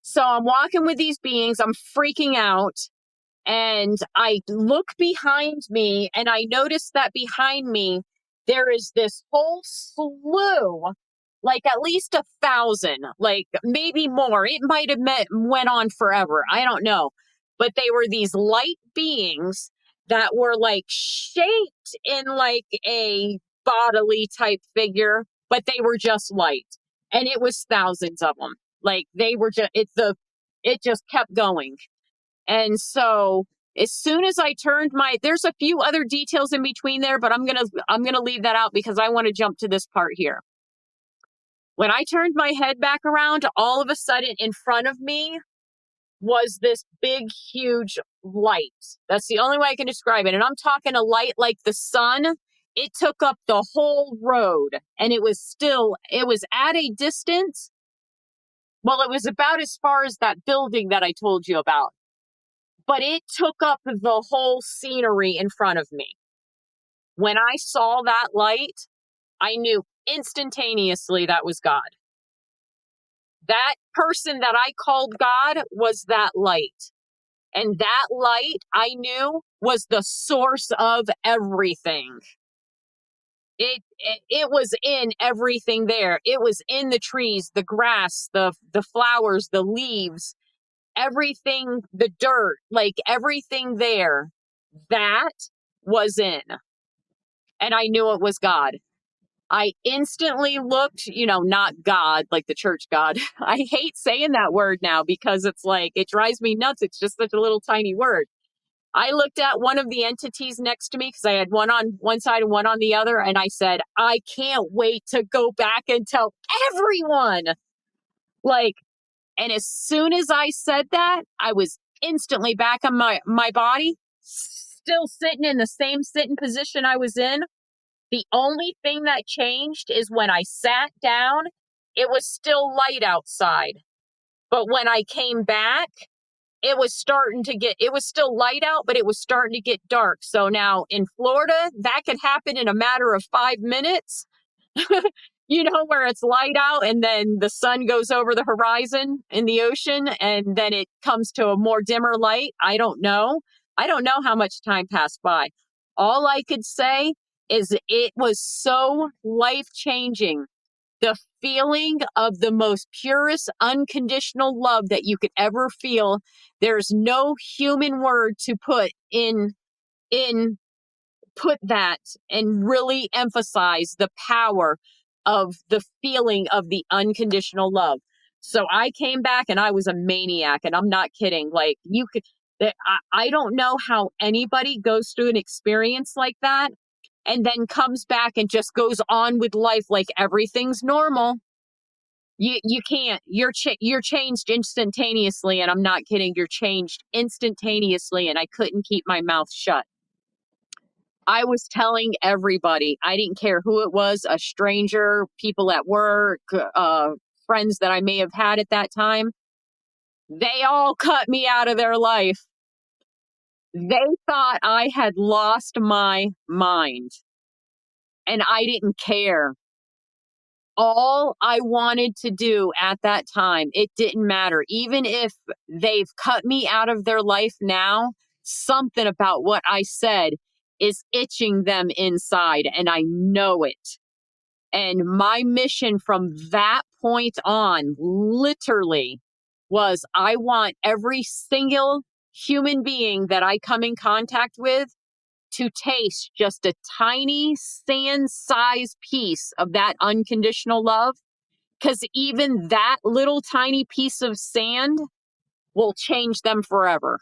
so I'm walking with these beings, I'm freaking out. And I look behind me and I notice that behind me, there is this whole slew, like at least 1,000, like maybe more. It might have went on forever. I don't know. But they were these light beings that were like shaped in like a bodily type figure, but they were just light. And it was thousands of them. Like they were it just kept going. And so as soon as I turned there's a few other details in between there, but I'm gonna leave that out because I want to jump to this part here. When I turned my head back around, all of a sudden in front of me was this big, huge light. That's the only way I can describe it. And I'm talking a light like the sun. it took up the whole road, and it was at a distance. Well, it was about as far as that building that I told you about, but it took up the whole scenery in front of me. When I saw that light, I knew instantaneously that was God. That person that I called God was that light. And that light, I knew, was the source of everything. It was in everything there. It was in the trees, the grass, the flowers, the leaves, everything, the dirt, like everything there. That was in. And I knew it was God. I instantly looked, not God, like the church God. I hate saying that word now because it's like, it drives me nuts. It's just such a little tiny word. I looked at one of the entities next to me because I had one on one side and one on the other. And I said, I can't wait to go back and tell everyone. Like, and as soon as I said that, I was instantly back on my body, still sitting in the same sitting position I was in. The only thing that changed is when I sat down, it was still light outside. But when I came back, it was still light out, but it was starting to get dark. So now in Florida, that could happen in a matter of 5 minutes, where it's light out and then the sun goes over the horizon in the ocean and then it comes to a more dimmer light. I don't know. I don't know how much time passed by. All I could say is it was so life changing. The feeling of the most purest, unconditional love that you could ever feel. There's no human word to put that and really emphasize the power of the feeling of the unconditional love. So I came back and I was a maniac, and I'm not kidding. Like I don't know how anybody goes through an experience like that and then comes back and just goes on with life like everything's normal. You can't. You're changed instantaneously, and I'm not kidding. You're changed instantaneously, and I couldn't keep my mouth shut. I was telling everybody. I didn't care who it was, a stranger, people at work, friends that I may have had at that time. They all cut me out of their life. They thought I had lost my mind, and I didn't care. All I wanted to do at that time, it didn't matter. Even if they've cut me out of their life now, something about what I said is itching them inside, and I know it. And my mission from that point on, literally, was I want every single human being that I come in contact with to taste just a tiny sand-sized piece of that unconditional love, because even that little tiny piece of sand will change them forever.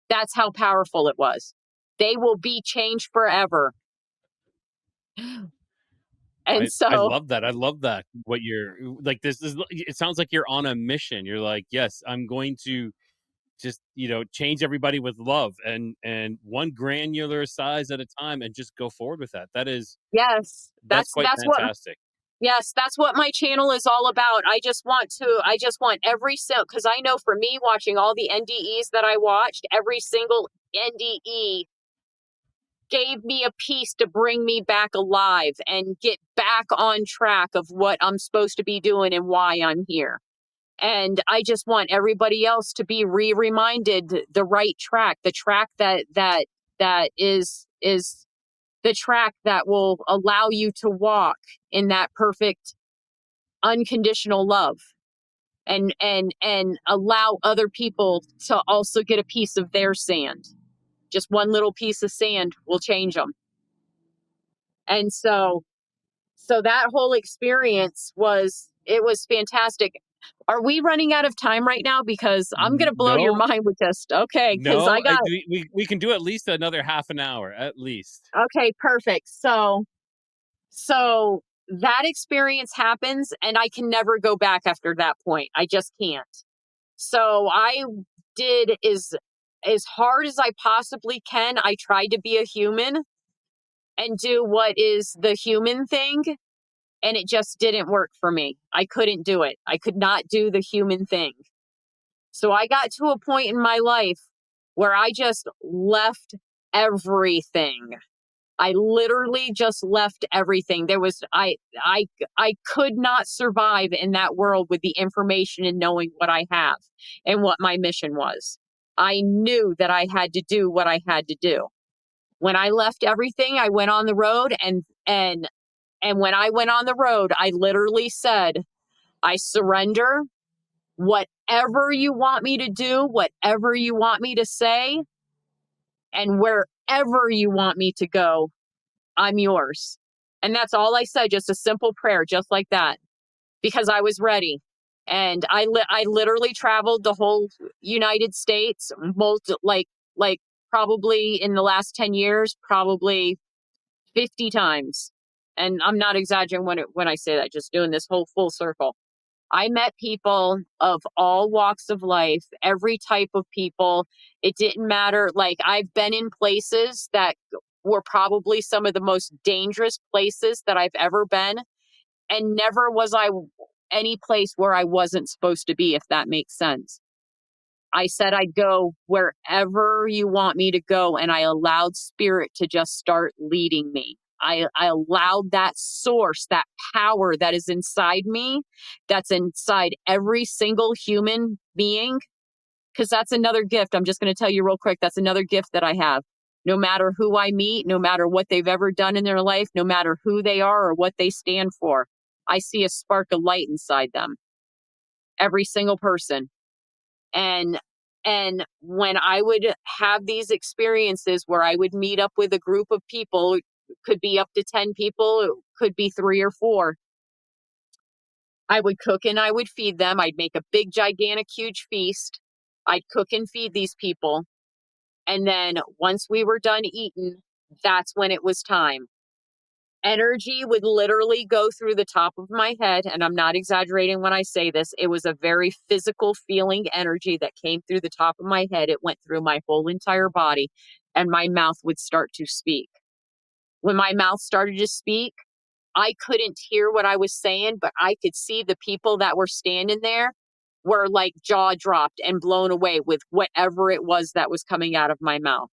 That's how powerful it was. They will be changed forever. And I so, love that. I love that. What you're like, this is, it sounds like you're on a mission. You're like, yes, I'm going to just, change everybody with love and one granular size at a time and just go forward with that. yes, That's quite fantastic. that's what my channel is all about. I just want every single, because I know for me, watching all the NDEs that I watched, every single NDE gave me a piece to bring me back alive and get back on track of what I'm supposed to be doing and why I'm here. And I just want everybody else to be reminded the right track, the track that is the track that will allow you to walk in that perfect unconditional love, and allow other people to also get a piece of their sand. Just one little piece of sand will change them. And so that whole experience was fantastic. Are we running out of time right now? Because I'm going to blow your No, mind with this. Okay. Because I no, got, we can do at least another half an hour, at least. okay, perfect. So that experience happens and I can never go back after that point. I just can't. So I did as hard as I possibly can. I tried to be a human. and do what is the human thing. And it just didn't work for me. I couldn't do it. I could not do the human thing. So I got to a point in my life where I just left everything. I literally just left everything. I could not survive in that world with the information and knowing what I have and what my mission was. I knew that I had to do what I had to do. When I left everything, I went on the road, and when I went on the road, I literally said, I surrender. Whatever you want me to do, whatever you want me to say, and wherever you want me to go, I'm yours. And that's all I said, just a simple prayer, just like that, because I was ready. And I literally traveled the whole United States, like probably in the last 10 years, probably 50 times. And I'm not exaggerating when I say that, just doing this whole full circle. I met people of all walks of life, every type of people. It didn't matter. Like, I've been in places that were probably some of the most dangerous places that I've ever been. And never was I any place where I wasn't supposed to be, if that makes sense. I said I'd go wherever you want me to go, and I allowed spirit to just start leading me. I allowed that source, that power that is inside me, that's inside every single human being, because that's another gift. I'm just going to tell you real quick. That's another gift that I have. No matter who I meet, no matter what they've ever done in their life, no matter who they are or what they stand for, I see a spark of light inside them. Every single person. And when I would have these experiences where I would meet up with a group of people, it could be up to 10 people, it could be 3 or 4. I would cook and I would feed them. I'd make a big, gigantic, huge feast. I'd cook and feed these people. And then once we were done eating, that's when it was time. Energy would literally go through the top of my head. And I'm not exaggerating when I say this. It was a very physical feeling energy that came through the top of my head. It went through my whole entire body, and my mouth would start to speak. When my mouth started to speak, I couldn't hear what I was saying, but I could see the people that were standing there were like jaw dropped and blown away with whatever it was that was coming out of my mouth.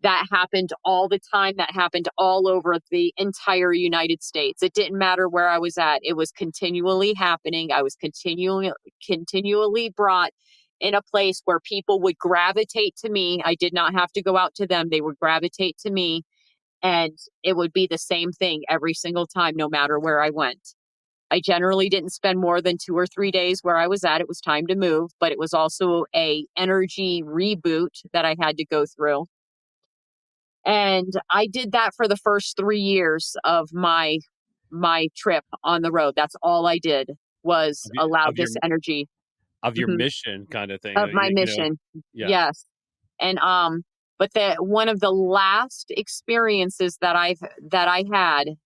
That happened all the time. That happened all over the entire United States. It didn't matter where I was at. It was continually happening. I was continually brought in a place where people would gravitate to me. I did not have to go out to them. They would gravitate to me, and it would be the same thing every single time, no matter where I went. I generally didn't spend more than 2 or 3 days where I was at. It was time to move, but it was also a energy reboot that I had to go through. And I did that for the first 3 years of my trip on the road. That's all I did, was of your allow of your this energy. of your Mhm. mission kind of thing. Of my mission. Yeah. Yes. And but the one of the last experiences that I had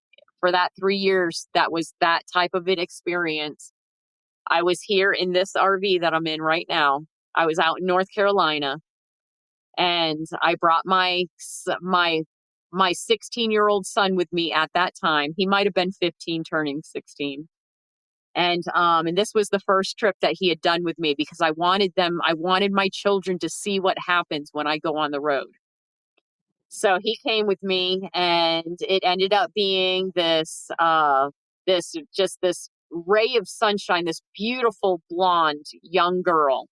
for that 3 years, that was that type of an experience. I was here in this RV that I'm in right now. I was out in North Carolina, and I brought my 16-year-old son with me at that time. He might have been 15 turning 16. And this was the first trip that he had done with me, because I wanted my children to see what happens when I go on the road. So he came with me, and it ended up being this ray of sunshine, this beautiful blonde young girl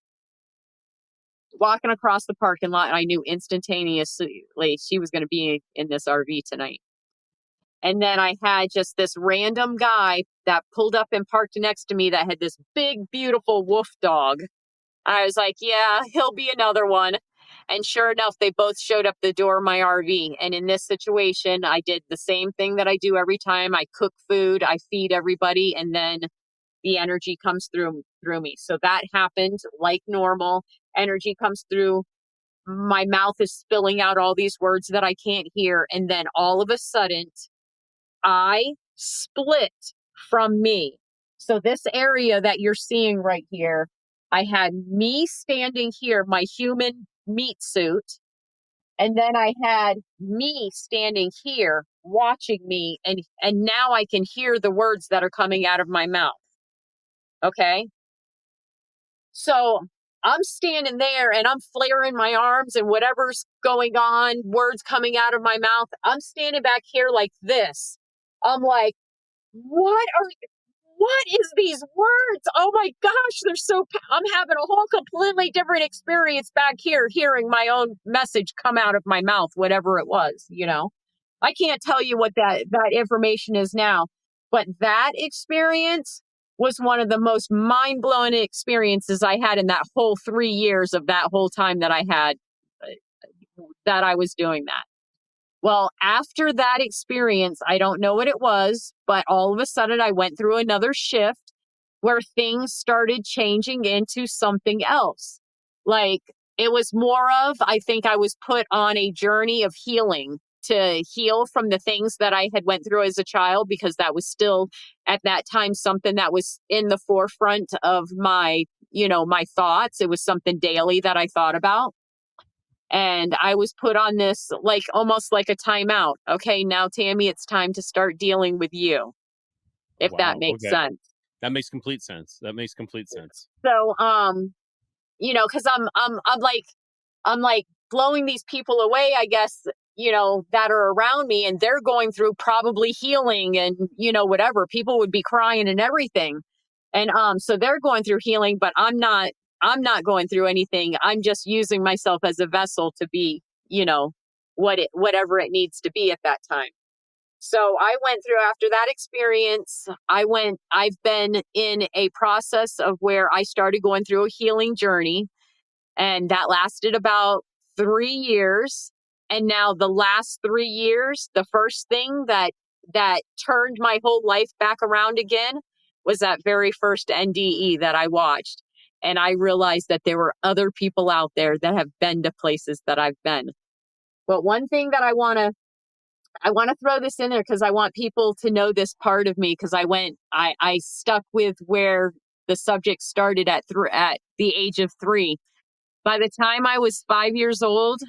walking across the parking lot, and I knew instantaneously she was going to be in this RV tonight. And then I had just this random guy that pulled up and parked next to me that had this big, beautiful wolf dog. I was like, yeah, he'll be another one. And sure enough, they both showed up the door of my RV. And in this situation, I did the same thing that I do every time. I cook food, I feed everybody, and then the energy comes through me. So that happened like normal. Energy comes through. My mouth is spilling out all these words that I can't hear. And then all of a sudden, I split from me. So this area that you're seeing right here, I had me standing here, my human meat suit, And then I had me standing here watching me, and now I can hear the words that are coming out of my mouth. Okay? So I'm standing there and I'm flaring my arms and whatever's going on, words coming out of my mouth. I'm standing back here like this. I'm like, what is these words? Oh my gosh, I'm having a whole completely different experience back here, hearing my own message come out of my mouth, whatever it was, you know. I can't tell you what that information is now, but that experience was one of the most mind-blowing experiences I had in that whole 3 years of that whole time that I had that I was doing that. Well, after that experience, I don't know what it was, but all of a sudden I went through another shift where things started changing into something else. Like, it was more of, I think I was put on a journey of healing, to heal from the things that I had went through as a child, because that was still at that time something that was in the forefront of my thoughts. It was something daily that I thought about. And I was put on this, like, almost like a timeout. Okay, now, Tammy, it's time to start dealing with you, if that Wow. makes Okay. sense. That makes complete sense. That makes complete sense. So, because I'm like blowing these people away, I guess, that are around me, and they're going through probably healing and, whatever. People would be crying and everything. And so they're going through healing, but I'm not going through anything. I'm just using myself as a vessel to be, whatever it needs to be at that time. So I went through, after that experience, I've been in a process of where I started going through a healing journey, and that lasted about 3 years. And now the last 3 years, the first thing that turned my whole life back around again was that very first NDE that I watched. And I realized that there were other people out there that have been to places that I've been. But one thing that I want to throw this in there, because I want people to know this part of me, because I stuck with where the subject started at the age of 3. By the time I was 5 years old,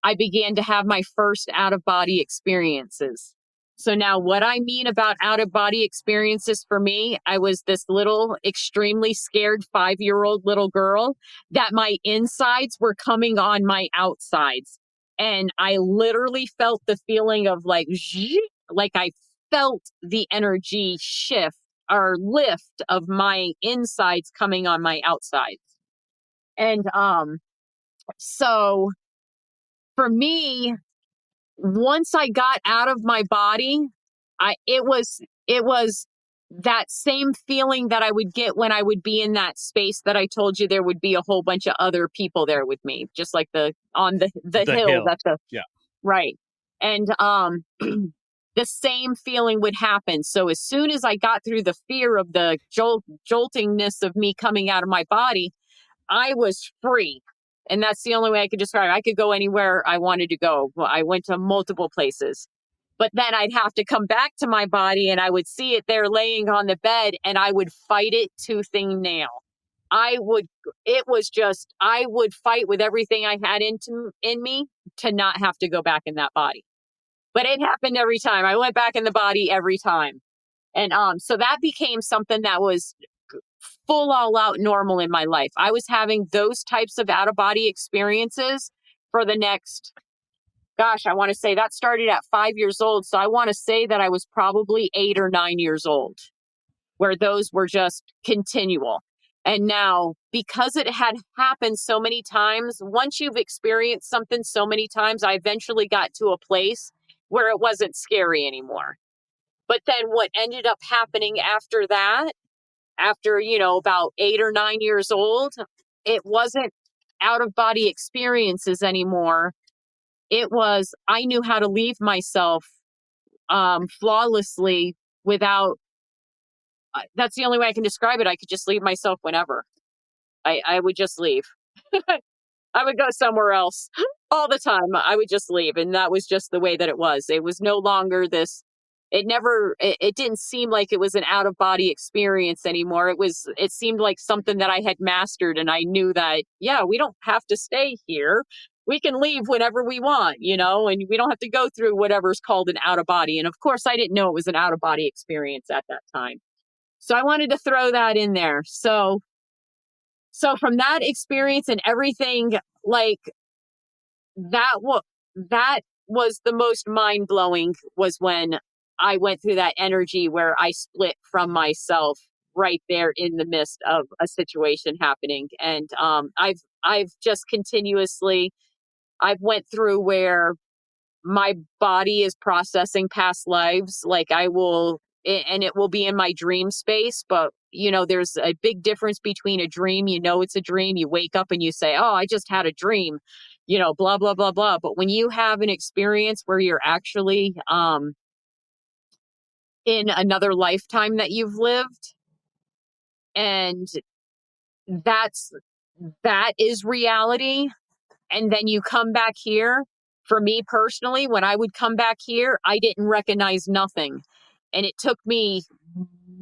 I began to have my first out of body experiences. So now, what I mean about out of body experiences, for me, I was this little extremely scared 5-year-old little girl that my insides were coming on my outsides. And I literally felt the feeling of like, like I felt the energy shift or lift of my insides coming on my outsides. And so for me, once I got out of my body, it was that same feeling that I would get when I would be in that space that I told you there would be a whole bunch of other people there with me, just like on the The hill hill. that the Yeah. right. And the same feeling would happen. So as soon as I got through the fear of the joltingness of me coming out of my body, I was free. And that's the only way I could describe it. I could go anywhere I wanted to go. Well, I went to multiple places. But then I'd have to come back to my body, and I would see it there laying on the bed, and I would fight it tooth and nail. I would fight with everything I had in me to not have to go back in that body. But it happened every time. I went back in the body every time. And so that became something that was full all out normal in my life. I was having those types of out of body experiences for the next, gosh, I want to say that started at 5 years old. So I want to say that I was probably 8 or 9 years old, where those were just continual. And now, because it had happened so many times, once you've experienced something so many times, I eventually got to a place where it wasn't scary anymore. But then what ended up happening after that, after, about 8 or 9 years old, it wasn't out of body experiences anymore. It was, I knew how to leave myself flawlessly without, that's the only way I can describe it. I could just leave myself whenever. I would just leave. I would go somewhere else all the time. I would just leave. And that was just the way that it was. It was no longer this, it didn't seem like it was an out of body experience anymore. It seemed like something that I had mastered. And I knew that, yeah, we don't have to stay here. we can leave whenever we want, and we don't have to go through whatever's called an out of body. And of course, I didn't know it was an out of body experience at that time. So I wanted to throw that in there. So from that experience and everything, like that was the most mind blowing, was when I went through that energy where I split from myself right there in the midst of a situation happening. And I've just continuously, I've went through where my body is processing past lives. Like and it will be in my dream space, but there's a big difference between a dream. It's a dream. You wake up and you say, oh, I just had a dream, blah, blah, blah, blah. But when you have an experience where you're actually in another lifetime that you've lived, and that's that is reality, and then you come back here. For me personally, when I would come back here, I didn't recognize nothing. And it took me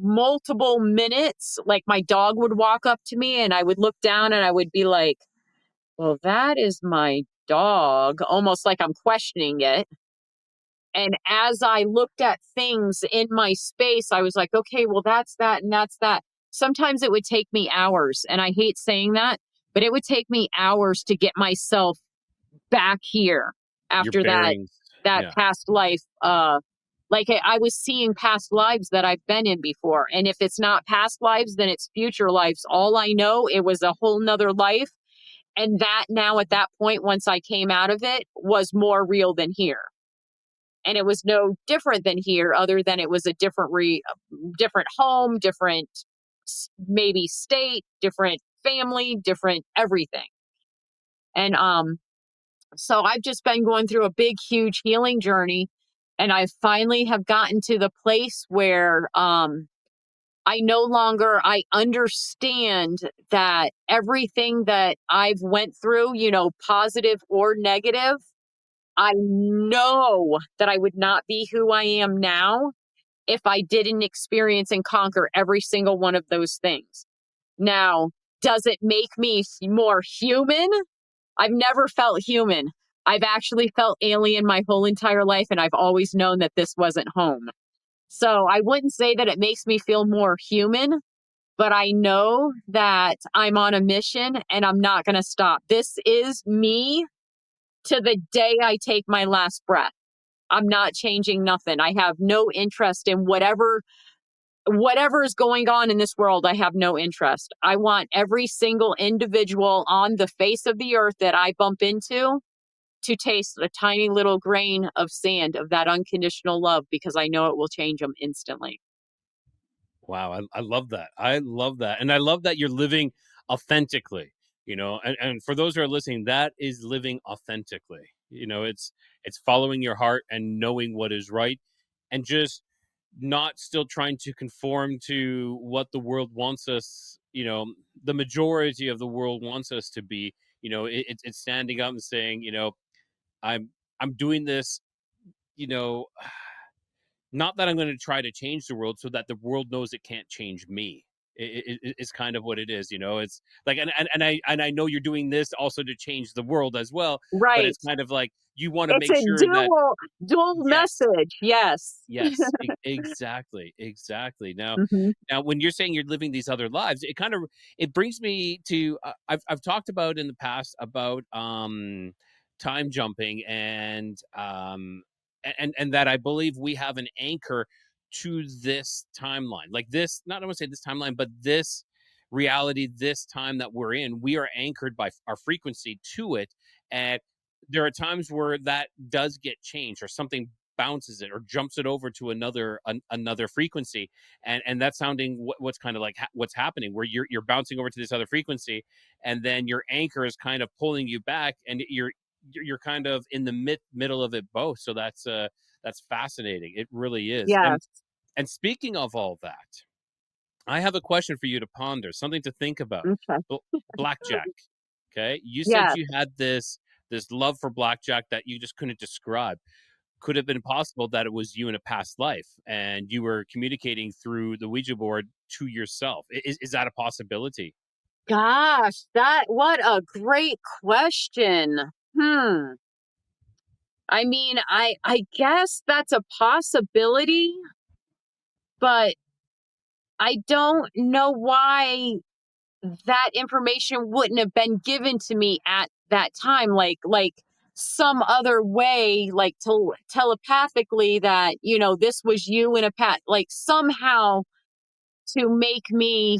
multiple minutes. Like my dog would walk up to me and I would look down and I would be like, well, that is my dog, almost like I'm questioning it. And as I looked at things in my space, I was like, okay, well, that's that and that's that. Sometimes it would take me hours. And I hate saying that, but it would take me hours to get myself back here Your after bearings. that Yeah. past life. Like I was seeing past lives that I've been in before. And if it's not past lives, then it's future lives. All I know, it was a whole nother life. And that now at that point, once I came out of it, was more real than here. And it was no different than here, other than it was a different home, different maybe state, different family, different everything. And so I've just been going through a big, huge healing journey. And I finally have gotten to the place where I understand that everything that I've went through, positive or negative, I know that I would not be who I am now if I didn't experience and conquer every single one of those things. Now, does it make me more human? I've never felt human. I've actually felt alien my whole entire life, and I've always known that this wasn't home. So I wouldn't say that it makes me feel more human, but I know that I'm on a mission and I'm not going to stop. This is me to the day I take my last breath. I'm not changing nothing. I have no interest in whatever is going on in this world. I have no interest. I want every single individual on the face of the earth that I bump into to taste a tiny little grain of sand of that unconditional love, because I know it will change them instantly. Wow, I love that. I love that. And I love that you're living authentically, and for those who are listening, that is living authentically. It's following your heart and knowing what is right, and just not still trying to conform to what the world wants us, the majority of the world wants us to be. It's standing up and saying, I'm I'm doing this, you know, not that I'm going to try to change the world so that the world knows it can't change me. It's kind of what it is. It's like, and I know you're doing this also to change the world as well, but Right. it's kind of like you want to It's make a sure that dual yes, message. Yes. yes, exactly. Now, Hmm. now, when you're saying you're living these other lives, it brings me to I've talked about in the past about time jumping and that I believe we have an anchor to this timeline, like this. Not I want to say this timeline, but this reality, this time that we're in. We are anchored by our frequency to it, and there are times where that does get changed or something bounces it or jumps it over to another frequency, and that's sounding what's kind of like what's happening, where you're bouncing over to this other frequency, and then your anchor is kind of pulling you back, and you're kind of in the middle of it both. So that's fascinating. It really is. and Yes. and speaking of all that, I have a question for you to ponder, something to think about. Okay. Bl- Blackjack. Okay, you said Yes. you had this love for blackjack that you just couldn't describe. Could have been possible that it was you in a past life and you were communicating through the Ouija board to yourself. Is that a possibility? Gosh, what a great question. Hmm. I mean, I guess that's a possibility, but I don't know why that information wouldn't have been given to me at that time, like some other way, like telepathically, that this was you in a like somehow to make me.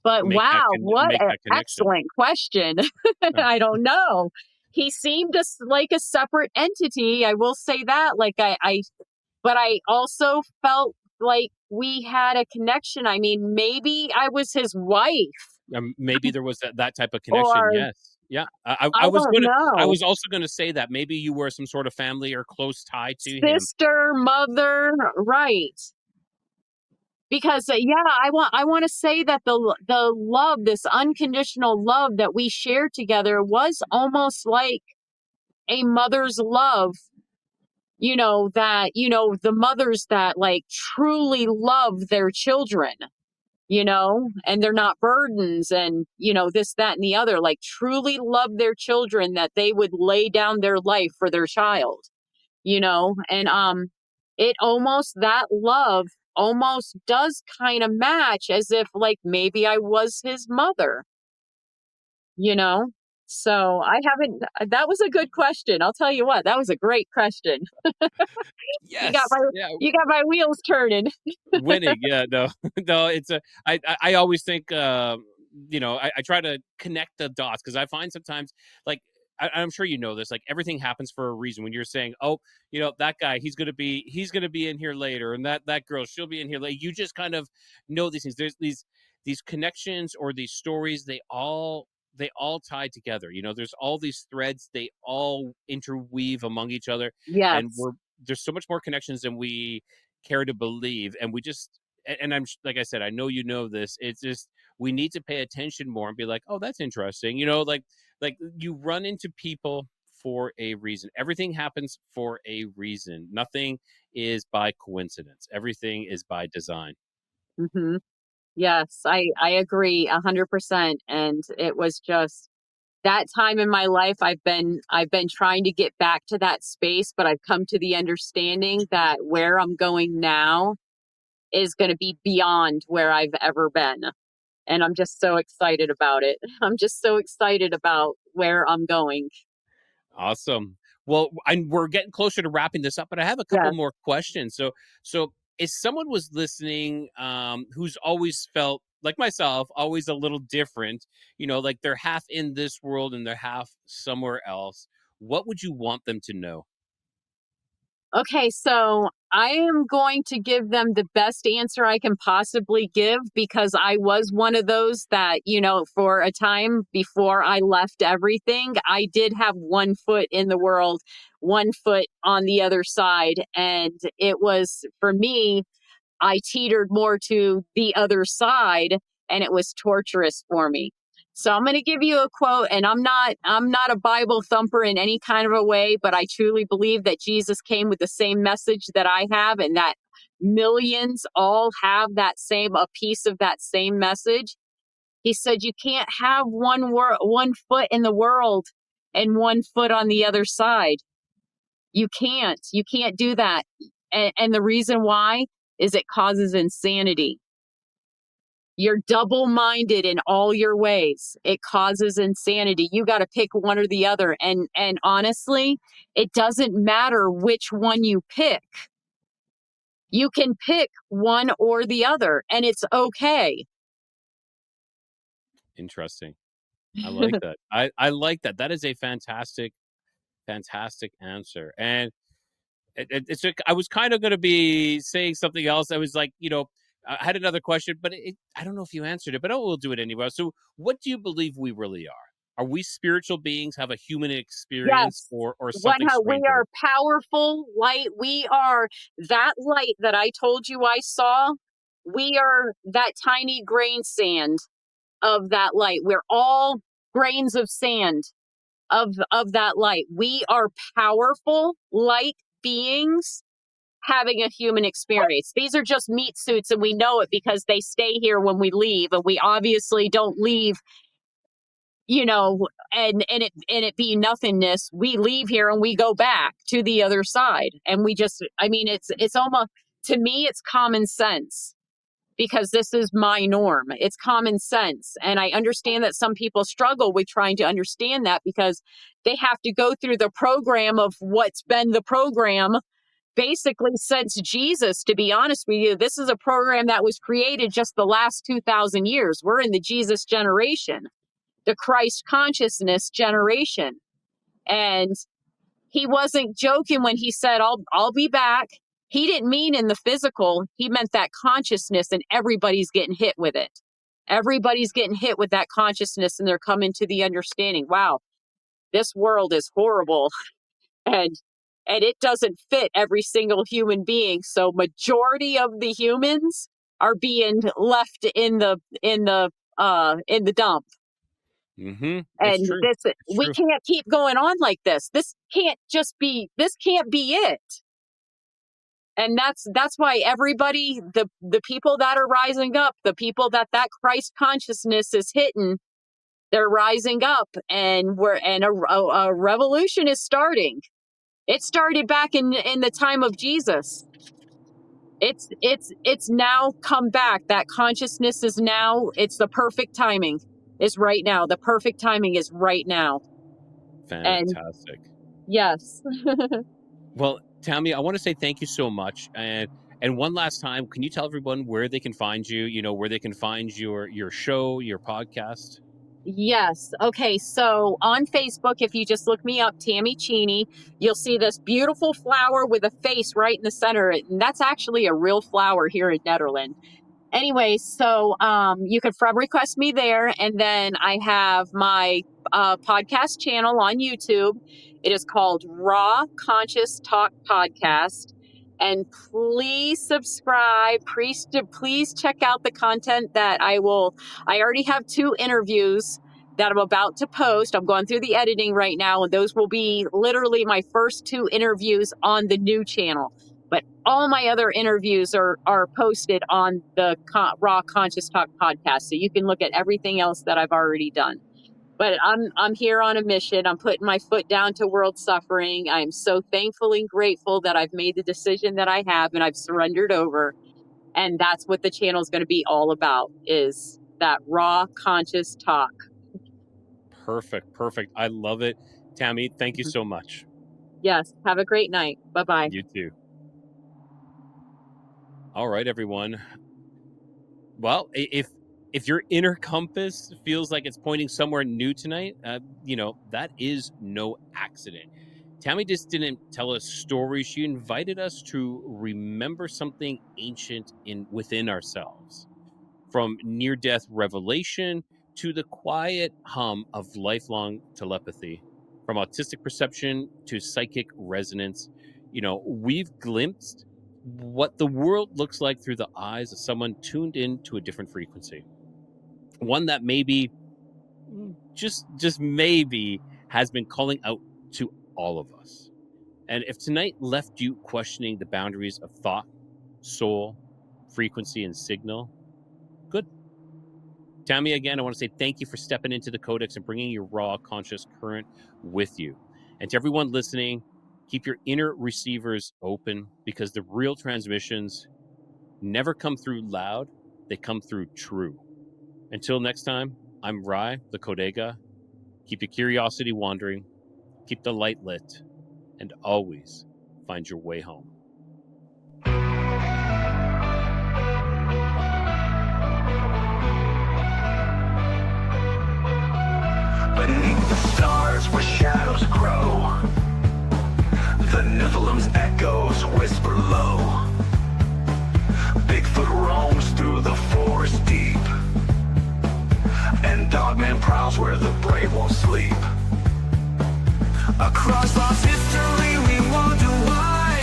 But wow, what Make an that connection. excellent question. Uh, I don't know. He seemed like a separate entity, I will say that. Like but I also felt like we had a connection. I mean, maybe I was his wife, maybe there was that type of connection. or Yes, yeah. I don't I know. was also gonna say that maybe you were some sort of family or close tie to him. Sister, mother, right. Because yeah, I want to say that the love, this unconditional love that we shared together, was almost like a mother's love. That the mothers that like truly love their children, and they're not burdens, and this, that, and the other, like truly love their children, that they would lay down their life for their child. And it almost, that love almost does kind of match, as if like maybe I was his mother, you know so I haven't. That was a good question, I'll tell you what, that was a great question. you got my Yes, yeah. you got my wheels turning. Winning, yeah, no, no, it's a I always think, I try to connect the dots because I find sometimes, like, I'm sure you know this, like, everything happens for a reason. When you're saying, "Oh, that guy, he's gonna be in here later, and that girl, she'll be in here later." You just kind of know these things. There's these connections or these stories, they all tie together. There's all these threads, they all interweave among each other, and Yes. there's so much more connections than we care to believe, and we just and like I said, I know this, it's just we need to pay attention more and be like, oh, that's interesting, like you run into people for a reason. Everything happens for a reason. Nothing is by coincidence. Everything is by design. Hmm. Yes, I agree 100%. And it was just that time in my life, I've been trying to get back to that space, but I've come to the understanding that where I'm going now is going to be beyond where I've ever been. And I'm just so excited about it. I'm just so excited about where I'm going. Awesome. Well, we're getting closer to wrapping this up, but I have a couple Yes. more questions. So if someone was listening, who's always felt like myself, always a little different, like they're half in this world and they're half somewhere else, what would you want them to know? Okay, so I am going to give them the best answer I can possibly give, because I was one of those that, for a time before I left everything, I did have one foot in the world, one foot on the other side. And it was, for me, I teetered more to the other side, and it was torturous for me. So I'm going to give you a quote, and I'm not a Bible thumper in any kind of a way, but I truly believe that Jesus came with the same message that I have, and that millions all have that same, a piece of that same message. He said you can't have one foot in the world and one foot on the other side. You can't do that. And the reason why is it causes insanity. You're double minded in all your ways. It causes insanity. You got to pick one or the other. And honestly, it doesn't matter which one you pick. You can pick one or the other, and it's okay. Interesting. I like that. I like that. That is a fantastic answer. And I was kind of going to be saying something else. I was like, I had another question, but I don't know if you answered it, but we'll do it anyway. So, what do you believe we really are? Are we spiritual beings, have a human experience, Yes. or What something how we stranger? are powerful light. We are that light that I told you I saw. We are that tiny grain sand of that light. We're all grains of sand of that light. We are powerful light beings having a human experience. These are just meat suits, and we know it because they stay here when we leave, and we obviously don't leave you know, and it be nothingness, we leave here and we go back to the other side. And we just, I mean, it's almost, to me, it's common sense, because this is my norm. It's common sense. And I understand that some people struggle with trying to understand that, because they have to go through the program of what's been the program basically since Jesus. To be honest with you, this is a program that was created just the last 2,000 years. We're in the Jesus generation, the Christ consciousness generation. And he wasn't joking when he said, I'll be back. He didn't mean in the physical. He meant that consciousness, and everybody's getting hit with it. Everybody's getting hit with that consciousness, and they're coming to the understanding, wow, this world is horrible. And it doesn't fit every single human being. So majority of the humans are being left in the dump. Mm-hmm. It's And true. this, It's we true. can't keep going on like this. This can't be it. And that's why everybody, the people that are rising up, the people that Christ consciousness is hitting, they're rising up, and a revolution is starting. It started back in the time of Jesus. It's now come back. That consciousness is now, it's the perfect timing. Is right now. The perfect timing is right now. And Fantastic. yes. Well, Tammy, I want to say thank you so much. And one last time, can you tell everyone where they can find you, where they can find your show, your podcast? Yes. Okay. So on Facebook, if you just look me up, Tammy Cheney, you'll see this beautiful flower with a face right in the center. And that's actually a real flower here in Netherlands. Anyway, so you can friend request me there. And then I have my podcast channel on YouTube. It is called Raw Conscious Talk Podcast. And please subscribe. Please check out the content that I already have 2 interviews that I'm about to post. I'm going through the editing right now, and those will be literally my first 2 interviews on the new channel. But all my other interviews are posted on the Raw Conscious Talk podcast, so you can look at everything else that I've already done. But I'm here on a mission. I'm putting my foot down to world suffering. I'm so thankful and grateful that I've made the decision that I have, and I've surrendered over. And that's what the channel is going to be all about, is that raw conscious talk. Perfect. I love it. Tammy, thank you so much. Yes. Have a great night. Bye-bye. You too. All right, everyone. Well, if your inner compass feels like it's pointing somewhere new tonight, that is no accident. Tammy just didn't tell us stories. She invited us to remember something ancient within ourselves. From near-death revelation to the quiet hum of lifelong telepathy. From autistic perception to psychic resonance, we've glimpsed what the world looks like through the eyes of someone tuned in to a different frequency. One that maybe, just maybe, has been calling out to all of us. And if tonight left you questioning the boundaries of thought, soul, frequency, and signal, good. Tammy, again, I want to say thank you for stepping into the codex and bringing your raw conscious current with you. And to everyone listening, keep your inner receivers open, because the real transmissions never come through loud, they come through true. Until next time, I'm Rye the Codega. Keep your curiosity wandering, keep the light lit, and always find your way home. Beneath the stars where shadows grow, the Nephilim's echoes whisper low. Bigfoot roams through the forest deep, and Dogman prowls where the brave won't sleep. Across lost history we wonder why,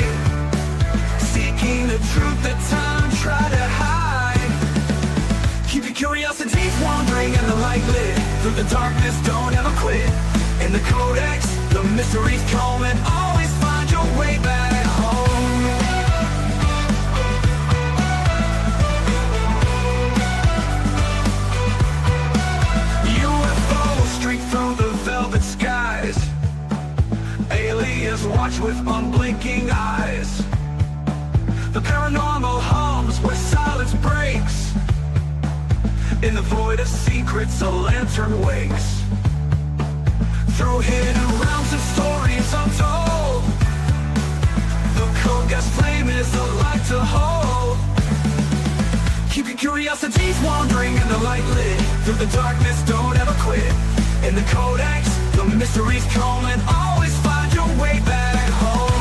seeking the truth that time tried to hide. Keep your curiosities wandering and the light lit, through the darkness don't ever quit. In the codex, the mysteries come, and always find your way back home. UFO streak with unblinking eyes. The paranormal hums where silence breaks. In the void of secrets, a lantern wakes. Through hidden realms and stories untold, the cold gas flame is a light to hold. Keep your curiosities wandering in the light lit. Through the darkness, don't ever quit. In the codex, the mysteries come and always find your way back home.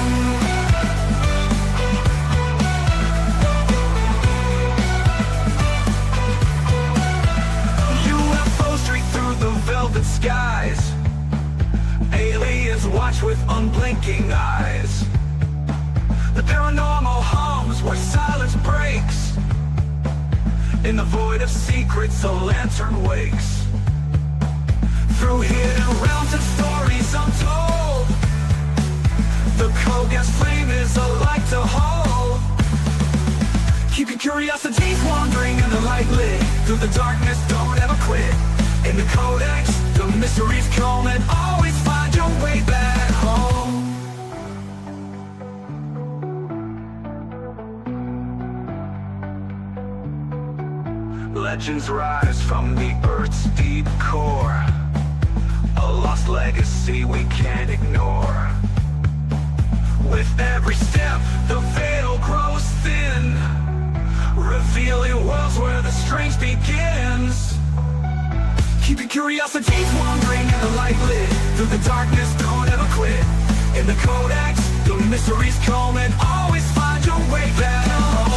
UFOs streak through the velvet skies. Aliens watch with unblinking eyes. The paranormal hums where silence breaks. In the void of secrets, a lantern wakes. Through hidden realms and stories untold, the cold gas flame is a light to hold. Keep your curiosities wandering in the light lit. Through the darkness, don't ever quit. In the codex, the mysteries come and always find your way back home. Legends rise from the earth's deep core, a lost legacy we can't ignore. With every step, the veil grows thin, revealing worlds where the strange begins. Keep your curiosities wandering in the light lit. Through the darkness, don't ever quit. In the codex, the mysteries come and always find your way back home.